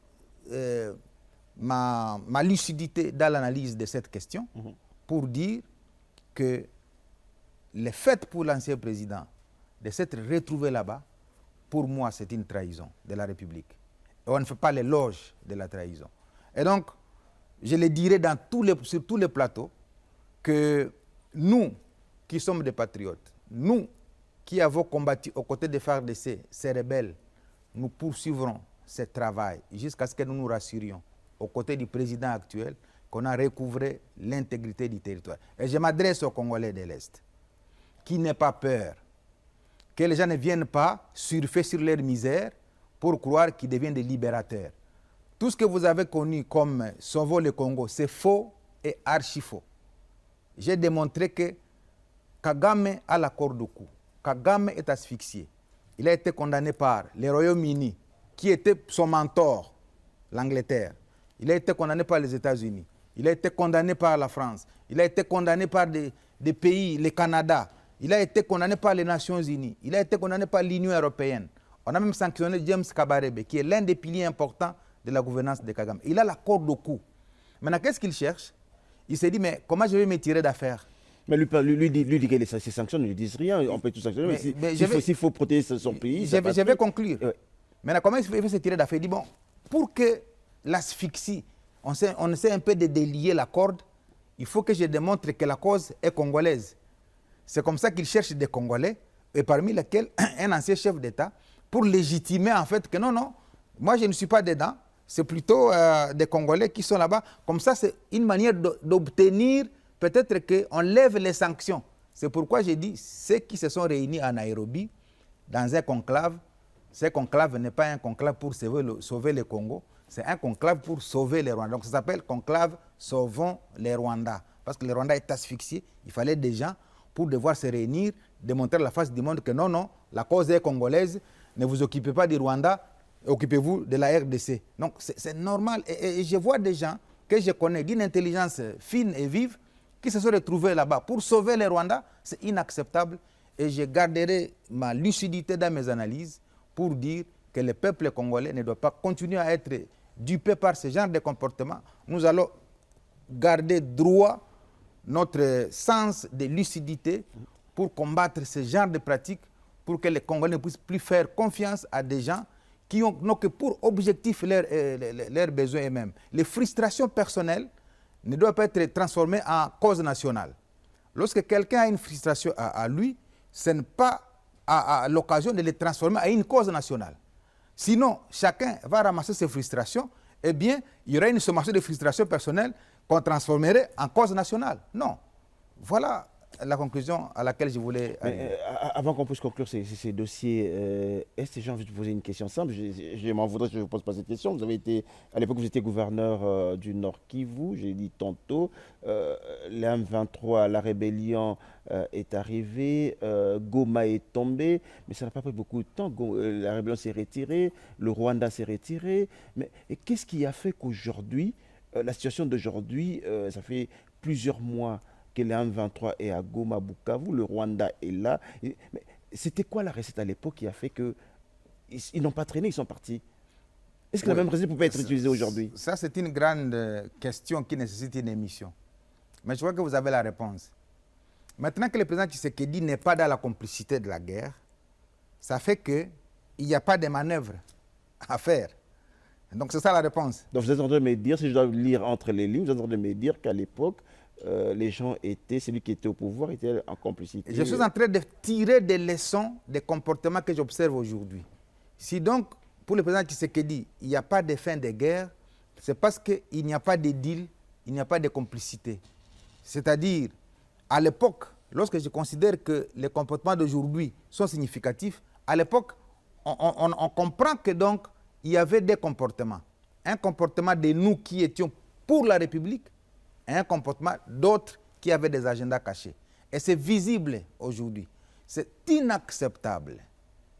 ma lucidité dans l'analyse de cette question pour dire que le fait pour l'ancien président de s'être retrouvé là-bas, pour moi, c'est une trahison de la République. Et on ne fait pas l'éloge de la trahison. Et donc, je le dirai sur tous les plateaux que nous, qui sommes des patriotes, nous qui avons combattu aux côtés des FARDC, ces rebelles, nous poursuivrons ce travail jusqu'à ce que nous nous rassurions aux côtés du président actuel qu'on a recouvré l'intégrité du territoire. Et je m'adresse aux Congolais de l'Est, qui n'aient pas peur, que les gens ne viennent pas surfer sur leur misère pour croire qu'ils deviennent des libérateurs. Tout ce que vous avez connu comme Sauvons le Congo, c'est faux et archi-faux. J'ai démontré que Kagame a la corde au cou. Kagame est asphyxié. Il a été condamné par le Royaume-Uni, qui était son mentor, l'Angleterre. Il a été condamné par les États-Unis. Il a été condamné par la France. Il a été condamné par des pays, le Canada. Il a été condamné par les Nations Unies. Il a été condamné par l'Union européenne. On a même sanctionné James Kabarebe, qui est l'un des piliers importants de la gouvernance de Kagame. Il a la corde au cou. Maintenant, qu'est-ce qu'il cherche? Il s'est dit, mais comment je vais me tirer d'affaire? Mais lui dit que ces sanctions ne lui disent rien. On peut tout sanctionner, mais s'il faut protéger son pays... Je vais conclure. Ouais. Maintenant, comment il faut se tirer d'affaire? Il dit, bon, pour que l'asphyxie, on essaie un peu de délier la corde, il faut que je démontre que la cause est congolaise. C'est comme ça qu'il cherche des Congolais, et parmi lesquels un ancien chef d'État, pour légitimer en fait que non, moi je ne suis pas dedans, c'est plutôt des Congolais qui sont là-bas. Comme ça, c'est une manière d'obtenir peut-être qu'on lève les sanctions. C'est pourquoi j'ai dit, ceux qui se sont réunis à Nairobi, dans un conclave, ce conclave n'est pas un conclave pour sauver le Congo, c'est un conclave pour sauver les Rwandais. Donc ça s'appelle conclave Sauvons les Rwandais. Parce que le Rwanda est asphyxié, il fallait des gens pour devoir se réunir, démontrer à la face du monde que non, la cause est congolaise, ne vous occupez pas du Rwanda, occupez-vous de la RDC. Donc c'est normal. Et je vois des gens que je connais d'une intelligence fine et vive qui se sont retrouvés là-bas pour sauver les Rwandais. C'est inacceptable. Et je garderai ma lucidité dans mes analyses pour dire que le peuple congolais ne doit pas continuer à être dupé par ce genre de comportement. Nous allons garder droit notre sens de lucidité pour combattre ce genre de pratiques, pour que les Congolais ne puissent plus faire confiance à des gens qui n'ont que pour objectif leurs besoins eux-mêmes. Les frustrations personnelles ne doivent pas être transformées en cause nationale. Lorsque quelqu'un a une frustration à lui, ce n'est pas à l'occasion de les transformer en une cause nationale. Sinon, chacun va ramasser ses frustrations, eh bien, il y aura une sommation de frustrations personnelles qu'on transformerait en cause nationale. Non. Voilà la conclusion à laquelle je voulais aller. Avant qu'on puisse conclure ces dossiers, est-ce que j'ai envie de vous poser une question simple? Je m'en voudrais si je ne vous pose pas cette question. Vous avez été, à l'époque, vous étiez gouverneur du Nord Kivu, j'ai dit tantôt, le M23, la rébellion est arrivée, Goma est tombé, mais ça n'a pas pris beaucoup de temps. La rébellion s'est retirée, le Rwanda s'est retiré. Mais qu'est-ce qui a fait qu'aujourd'hui, la situation d'aujourd'hui, ça fait plusieurs mois que le M23 est à Goma, Bukavu, le Rwanda est là. Mais c'était quoi la recette à l'époque qui a fait qu'ils n'ont pas traîné, ils sont partis? Est-ce que la même recette ne peut pas être utilisée aujourd'hui? Ça, c'est une grande question qui nécessite une émission. Mais je crois que vous avez la réponse. Maintenant que le président Tshisekedi n'est pas dans la complicité de la guerre, ça fait qu'il n'y a pas de manœuvre à faire. Donc c'est ça la réponse. Donc vous êtes en train de me dire, si je dois lire entre les lignes, vous êtes en train de me dire qu'à l'époque, les gens étaient, celui qui était au pouvoir était en complicité. Je suis en train de tirer des leçons des comportements que j'observe aujourd'hui. Si donc, pour le président Tshisekedi, il n'y a pas de fin de guerre, c'est parce qu'il n'y a pas de deal, il n'y a pas de complicité. C'est-à-dire, à l'époque, lorsque je considère que les comportements d'aujourd'hui sont significatifs, à l'époque, on comprend que donc, il y avait des comportements. Un comportement de nous qui étions pour la République, et un comportement d'autres qui avaient des agendas cachés. Et c'est visible aujourd'hui. C'est inacceptable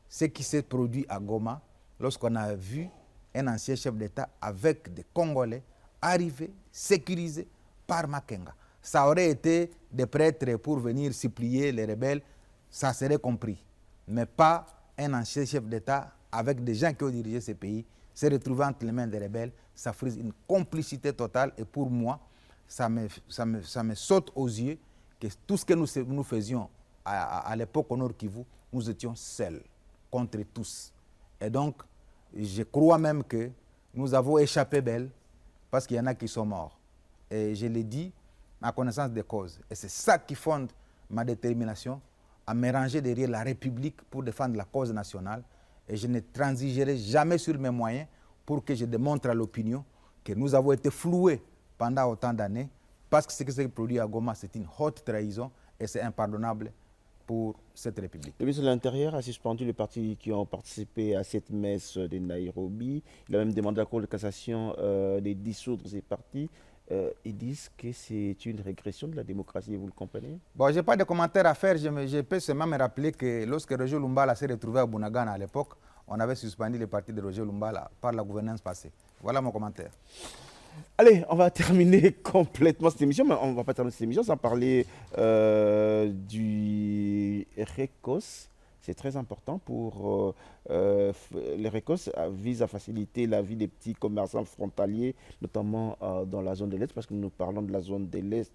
ce qui s'est produit à Goma lorsqu'on a vu un ancien chef d'État avec des Congolais arriver, sécurisés par Makenga. Ça aurait été des prêtres pour venir supplier les rebelles, ça serait compris. Mais pas un ancien chef d'État avec des gens qui ont dirigé ce pays, se retrouver entre les mains des rebelles, ça frise une complicité totale. Et pour moi, ça me saute aux yeux que tout ce que nous faisions à l'époque au Nord Kivu, nous étions seuls contre tous. Et donc, je crois même que nous avons échappé belle parce qu'il y en a qui sont morts. Et je l'ai dit en connaissance des causes. Et c'est ça qui fonde ma détermination à me ranger derrière la République pour défendre la cause nationale. Et je ne transigerai jamais sur mes moyens pour que je démontre à l'opinion que nous avons été floués pendant autant d'années parce que ce qui s'est produit à Goma, c'est une haute trahison et c'est impardonnable pour cette République. Le ministre de l'Intérieur a suspendu les partis qui ont participé à cette messe de Nairobi. Il a même demandé à la Cour de cassation de dissoudre ces partis. Ils disent que c'est une régression de la démocratie, vous le comprenez? Bon, je n'ai pas de commentaires à faire. Je peux seulement me rappeler que lorsque Roger Lumbala s'est retrouvé à Bunagana à l'époque, on avait suspendu les partis de Roger Lumbala par la gouvernance passée. Voilà mon commentaire. Allez, on va terminer complètement cette émission, mais on ne va pas terminer cette émission sans parler du RECOS. C'est très important pour les RECOS vise à faciliter la vie des petits commerçants frontaliers, notamment dans la zone de l'Est, parce que nous parlons de la zone de l'Est.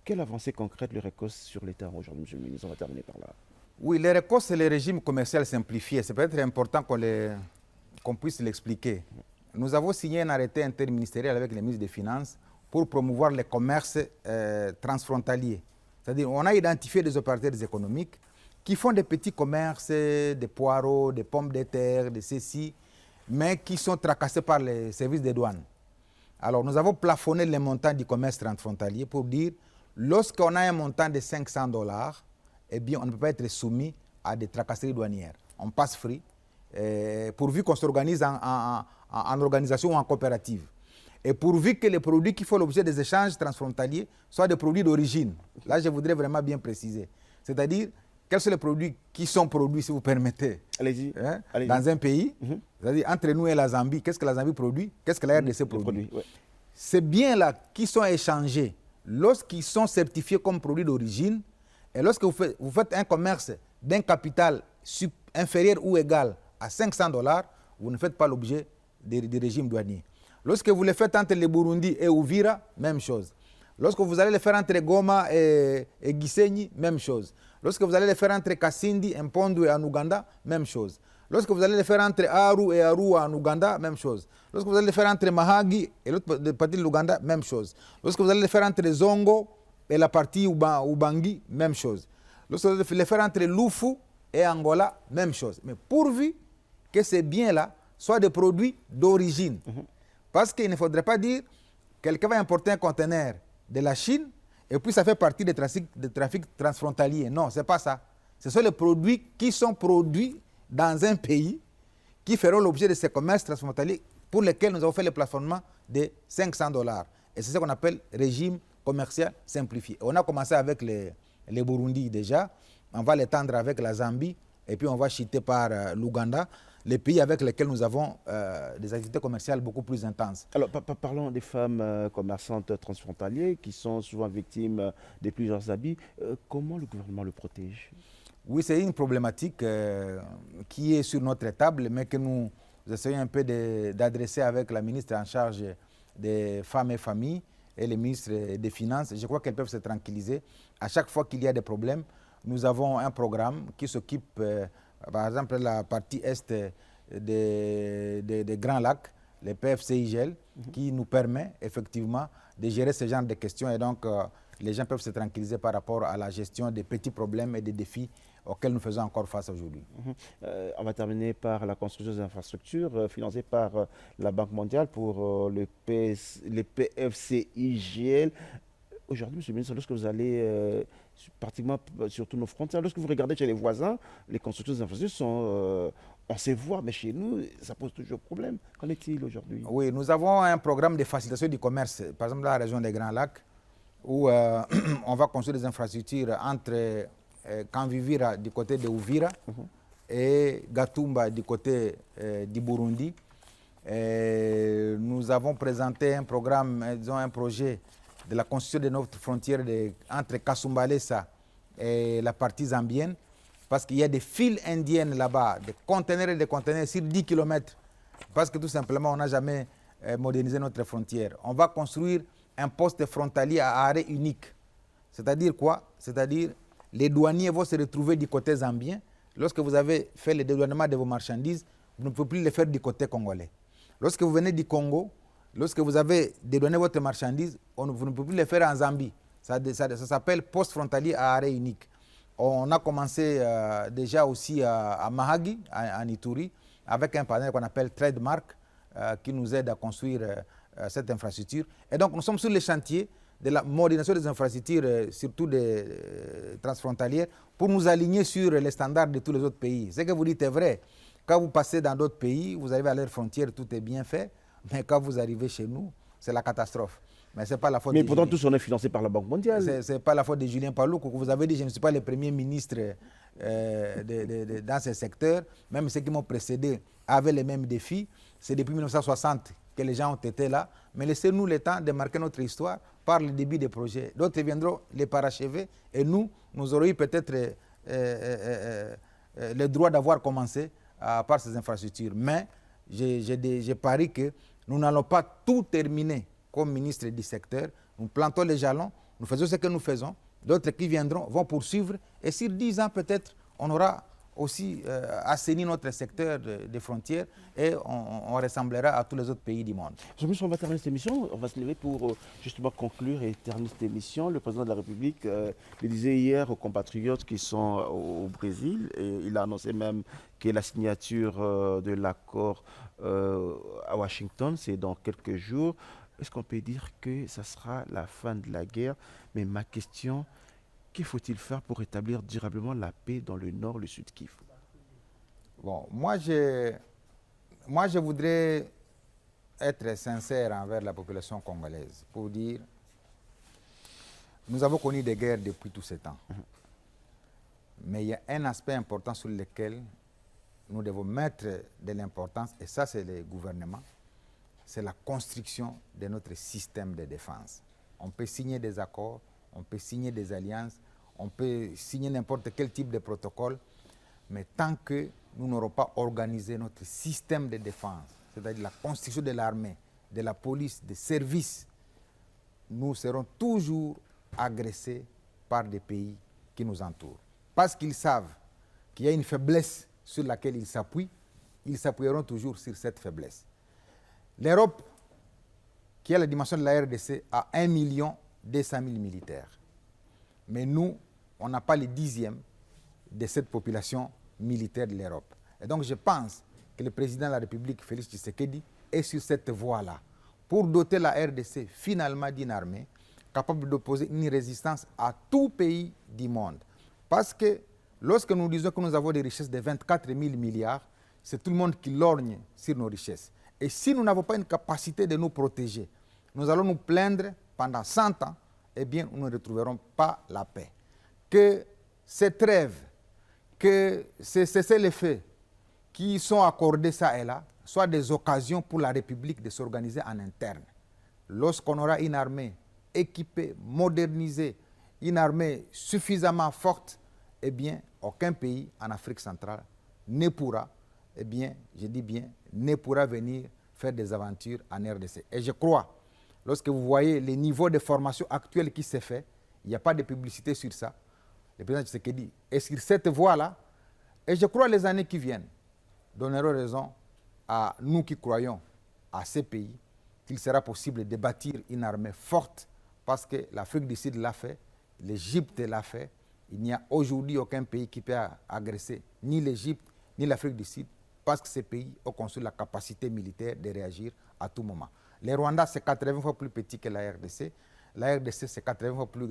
Quelle avancée concrète le RECOS sur les terrains aujourd'hui, monsieur le ministre? On va terminer par là. Oui, le RECOS, c'est le régime commercial simplifié. C'est peut-être important qu'on puisse l'expliquer. Nous avons signé un arrêté interministériel avec le ministre des Finances pour promouvoir le commerce transfrontalier. C'est-à-dire on a identifié des opérateurs économiques qui font des petits commerces, des poireaux, des pommes de terre, des ceci, mais qui sont tracassés par les services des douanes. Alors nous avons plafonné les montants du commerce transfrontalier pour dire, lorsqu'on a un montant de $500, eh bien on ne peut pas être soumis à des tracasseries douanières. On passe free, pourvu qu'on s'organise en organisation ou en coopérative. Et pourvu que les produits qui font l'objet des échanges transfrontaliers soient des produits d'origine. Là, je voudrais vraiment bien préciser. C'est-à-dire, quels sont les produits qui sont produits, si vous permettez, dans un pays, c'est-à-dire entre nous et la Zambie, qu'est-ce que la Zambie produit, qu'est-ce que la RDC produit. Ces biens-là qui sont échangés, lorsqu'ils sont certifiés comme produits d'origine, et lorsque vous faites un commerce d'un capital inférieur ou égal à $500, vous ne faites pas l'objet des régimes douaniers. Lorsque vous le faites entre le Burundi et Uvira, même chose. Lorsque vous allez le faire entre Goma et Gisenyi, même chose. Lorsque vous allez le faire entre Kasindi, Mpondo et en Ouganda, même chose. Lorsque vous allez le faire entre Aru et Arua en Ouganda, même chose. Lorsque vous allez le faire entre Mahagi et l'autre partie de l'Ouganda, même chose. Lorsque vous allez le faire entre Zongo et la partie Ubangi, même chose. Lorsque vous allez le faire entre Lufu et Angola, même chose. Mais pourvu que ces biens-là soient des produits d'origine. Parce qu'il ne faudrait pas dire quelqu'un va importer un conteneur de la Chine et puis ça fait partie des trafics transfrontaliers. Non, ce n'est pas ça. Ce sont les produits qui sont produits dans un pays qui feront l'objet de ces commerces transfrontaliers pour lesquels nous avons fait le plafonnement de $500. Et c'est ce qu'on appelle régime commercial simplifié. On a commencé avec les Burundi déjà, on va l'étendre avec la Zambie et puis on va chuter par l'Ouganda, les pays avec lesquels nous avons des activités commerciales beaucoup plus intenses. Alors, parlons des femmes commerçantes transfrontalières qui sont souvent victimes de plusieurs abus. Comment le gouvernement le protège? Oui, c'est une problématique qui est sur notre table, mais que nous essayons un peu d'adresser avec la ministre en charge des femmes et familles et le ministre des Finances. Je crois qu'elles peuvent se tranquilliser. À chaque fois qu'il y a des problèmes, nous avons un programme qui s'occupe, par exemple, de la partie est des Grands Lacs, le PFCIGL, qui nous permet effectivement de gérer ce genre de questions. Et donc, les gens peuvent se tranquilliser par rapport à la gestion des petits problèmes et des défis auxquels nous faisons encore face aujourd'hui. On va terminer par la construction des infrastructures financées par la Banque mondiale pour le PFCIGL. Aujourd'hui, monsieur le ministre, lorsque vous allez pratiquement sur tous nos frontières, lorsque vous regardez chez les voisins, les constructions des infrastructures sont... on sait voir, mais chez nous, ça pose toujours problème. Qu'en est-il aujourd'hui? Oui, nous avons un programme de facilitation du commerce, par exemple dans la région des Grands Lacs, où on va construire des infrastructures entre Kanvivira du côté de Uvira et Gatumba du côté du Burundi. Et nous avons présenté un programme, disons un projet de la construction de notre frontière entre Kasumbalesa et la partie zambienne, parce qu'il y a des files indiennes là-bas, des conteneurs et des conteneurs sur 10 km Parce que tout simplement, on n'a jamais modernisé notre frontière. On va construire un poste frontalier à arrêt unique. C'est-à-dire quoi? C'est-à-dire les douaniers vont se retrouver du côté zambien. Lorsque vous avez fait le dédouanement de vos marchandises, vous ne pouvez plus le faire du côté congolais. Lorsque vous venez du Congo, lorsque vous avez dédouané votre marchandise, vous ne pouvez plus le faire en Zambie. Ça s'appelle poste frontalier à arrêt unique. On a commencé déjà aussi à Mahagi, en Ituri, avec un partenaire qu'on appelle Trademark, qui nous aide à construire cette infrastructure. Et donc, nous sommes sur les chantiers de la modernisation des infrastructures, surtout des transfrontalières, pour nous aligner sur les standards de tous les autres pays. Ce que vous dites est vrai. Quand vous passez dans d'autres pays, vous arrivez à leurs frontières, tout est bien fait. Mais quand vous arrivez chez nous, c'est la catastrophe. Mais c'est pas la faute. Mais pourtant, tous on est financés par la Banque mondiale. C'est pas la faute de Julien Paloukou. Vous avez dit, je ne suis pas le premier ministre dans ce secteur. Même ceux qui m'ont précédé avaient les mêmes défis. C'est depuis 1960 que les gens ont été là. Mais laissez-nous le temps de marquer notre histoire par le début des projets. D'autres viendront les parachever. Et nous aurons eu peut-être le droit d'avoir commencé par ces infrastructures. Mais j'ai pari que nous n'allons pas tout terminer comme ministre du secteur. Nous plantons les jalons, nous faisons ce que nous faisons. D'autres qui viendront vont poursuivre. Et sur 10 ans, peut-être, on aura aussi assaini notre secteur des frontières et on ressemblera à tous les autres pays du monde. Jean-Michel, on va terminer cette émission. On va se lever pour justement conclure et terminer cette émission. Le président de la République le disait hier aux compatriotes qui sont au Brésil. Et il a annoncé même que la signature de l'accord à Washington, c'est dans quelques jours. Est-ce qu'on peut dire que ça sera la fin de la guerre? Mais ma question, qu'il faut-il faire pour rétablir durablement la paix dans le nord, le sud Kivu? Bon, moi je voudrais être sincère envers la population congolaise pour dire, nous avons connu des guerres depuis tout ce temps. Mais il y a un aspect important sur lequel nous devons mettre de l'importance, et ça c'est le gouvernement, c'est la construction de notre système de défense. On peut signer des accords, on peut signer des alliances, on peut signer n'importe quel type de protocole, mais tant que nous n'aurons pas organisé notre système de défense, c'est-à-dire la construction de l'armée, de la police, des services, nous serons toujours agressés par des pays qui nous entourent. Parce qu'ils savent qu'il y a une faiblesse sur laquelle ils s'appuieront toujours sur cette faiblesse. L'Europe, qui a la dimension de la RDC, a 1 200 000 militaires. Mais nous, on n'a pas le 10e de cette population militaire de l'Europe. Et donc je pense que le président de la République, Félix Tshisekedi, est sur cette voie-là pour doter la RDC finalement d'une armée capable d'opposer une résistance à tout pays du monde. Parce que lorsque nous disons que nous avons des richesses de 24 000 milliards, c'est tout le monde qui lorgne sur nos richesses. Et si nous n'avons pas une capacité de nous protéger, nous allons nous plaindre pendant 100 ans, eh bien, nous ne retrouverons pas la paix. Que ces trêves, que ces cessez-le-feu qui sont accordés ça et là, soient des occasions pour la République de s'organiser en interne. Lorsqu'on aura une armée équipée, modernisée, une armée suffisamment forte, eh bien, aucun pays en Afrique centrale ne pourra, eh bien, je dis bien, ne pourra venir faire des aventures en RDC. Et je crois, lorsque vous voyez les niveaux de formation actuels qui se fait, il n'y a pas de publicité sur ça. Le président Tshisekedi est sur cette voie-là. Et je crois que les années qui viennent donneront raison à nous qui croyons à ces pays qu'il sera possible de bâtir une armée forte parce que l'Afrique du Sud l'a fait, l'Égypte l'a fait. Il n'y a aujourd'hui aucun pays qui peut agresser ni l'Égypte ni l'Afrique du Sud parce que ces pays ont construit la capacité militaire de réagir à tout moment. Le Rwanda, c'est 80 fois plus petit que la RDC. La RDC, c'est 80 fois plus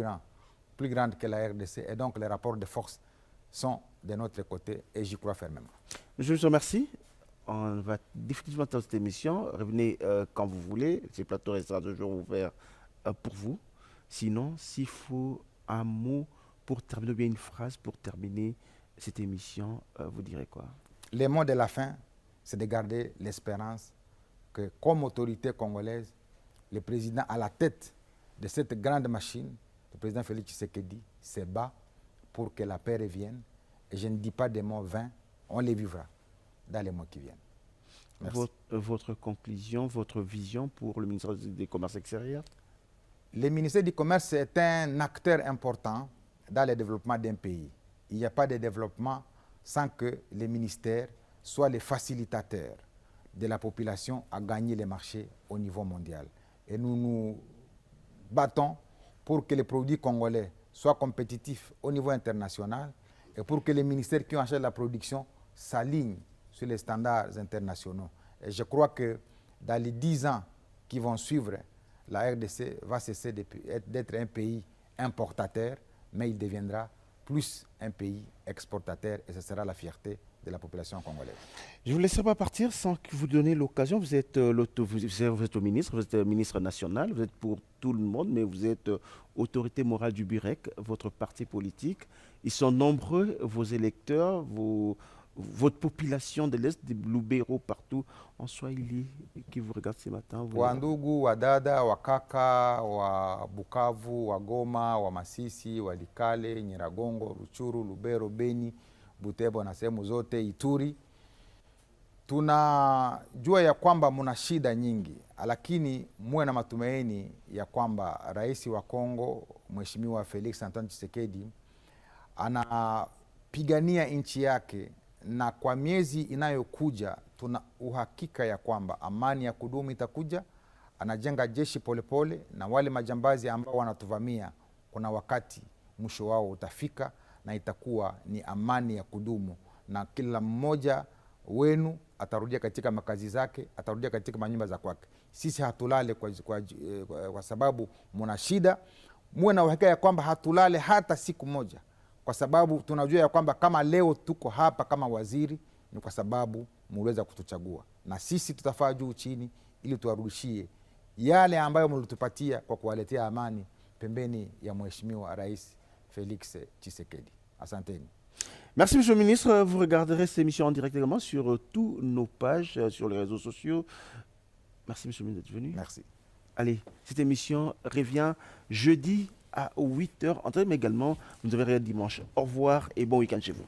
grande que la RDC. Et donc, les rapports de force sont de notre côté et j'y crois fermement. Je vous remercie. On va définitivement dans cette émission. Revenez quand vous voulez. Ce plateau restera toujours ouvert pour vous. Sinon, s'il faut un mot pour terminer, ou bien une phrase pour terminer cette émission, vous direz quoi? Les mots de la fin, c'est de garder l'espérance que, comme autorité congolaise, le président à la tête de cette grande machine, le président Félix Tshisekedi, se bat pour que la paix revienne. Et je ne dis pas des mots vains, on les vivra dans les mois qui viennent. Votre conclusion, votre vision pour le ministère des Commerces extérieurs? Le ministère du Commerce est un acteur important dans le développement d'un pays. Il n'y a pas de développement sans que les ministères soient les facilitateurs de la population à gagner les marchés au niveau mondial. Et nous nous battons pour que les produits congolais soient compétitifs au niveau international et pour que les ministères qui ont acheté la production s'alignent sur les standards internationaux. Et je crois que dans les 10 ans qui vont suivre, la RDC va cesser d'être un pays importateur, mais il deviendra plus un pays exportateur et ce sera la fierté de la population congolaise. Je ne vous laisserai pas partir sans que vous donniez l'occasion. Vous êtes au ministre, vous êtes ministre national, vous êtes pour tout le monde, mais vous êtes autorité morale du BUREC, votre parti politique. Ils sont nombreux, vos électeurs, votre population de l'Est, des Lubero partout, en Swahili, qui vous regardent ce matin. Wandugu, Wadada, Wakaka, wa Bukavu, wa Goma, wa Masisi, wa Likale, Nyiragongo, Ruchuru, Lubero, Beni, Butembo na sehemu zote, Ituri. Tunajua ya kwamba muna shida nyingi, lakini muwe na matumaini ya kwamba rais wa Kongo, Mheshimiwa Felix Antoine Tshisekedi, anapigania nchi yake, na kwa miezi inayokuja tuna uhakika ya kwamba amani ya kudumu itakuja. Anajenga jeshi polepole na wale majambazi ambao wanatuvamia, kuna wakati mwisho wao utafika na itakuwa ni amani ya kudumu, na kila mmoja wenu atarudia katika makazi zake, atarudia katika manyumba za kwake. Sisi hatulale kwa sababu muna shida. Muwe na uhakika ya kwamba hatulale hata siku moja, kwa sababu tunajua ya kwamba kama leo tuko hapa kama waziri ni kwa sababu muliweza kutuchagua, na sisi tutafaa juu chini ili tuwarudishie yale ambayo mlitupatia kwa kuwaletea amani pembeni ya Mheshimiwa Rais Félix Tshisekedi. Asanteni. Merci, Monsieur le Ministre. Vous regarderez cette émission en direct également sur tous nos pages, sur les réseaux sociaux. Merci, Monsieur le Ministre, d'être venu. Merci. Allez, cette émission revient jeudi à 8h, mais également, vous nous verrez dimanche. Au revoir et bon week-end chez vous.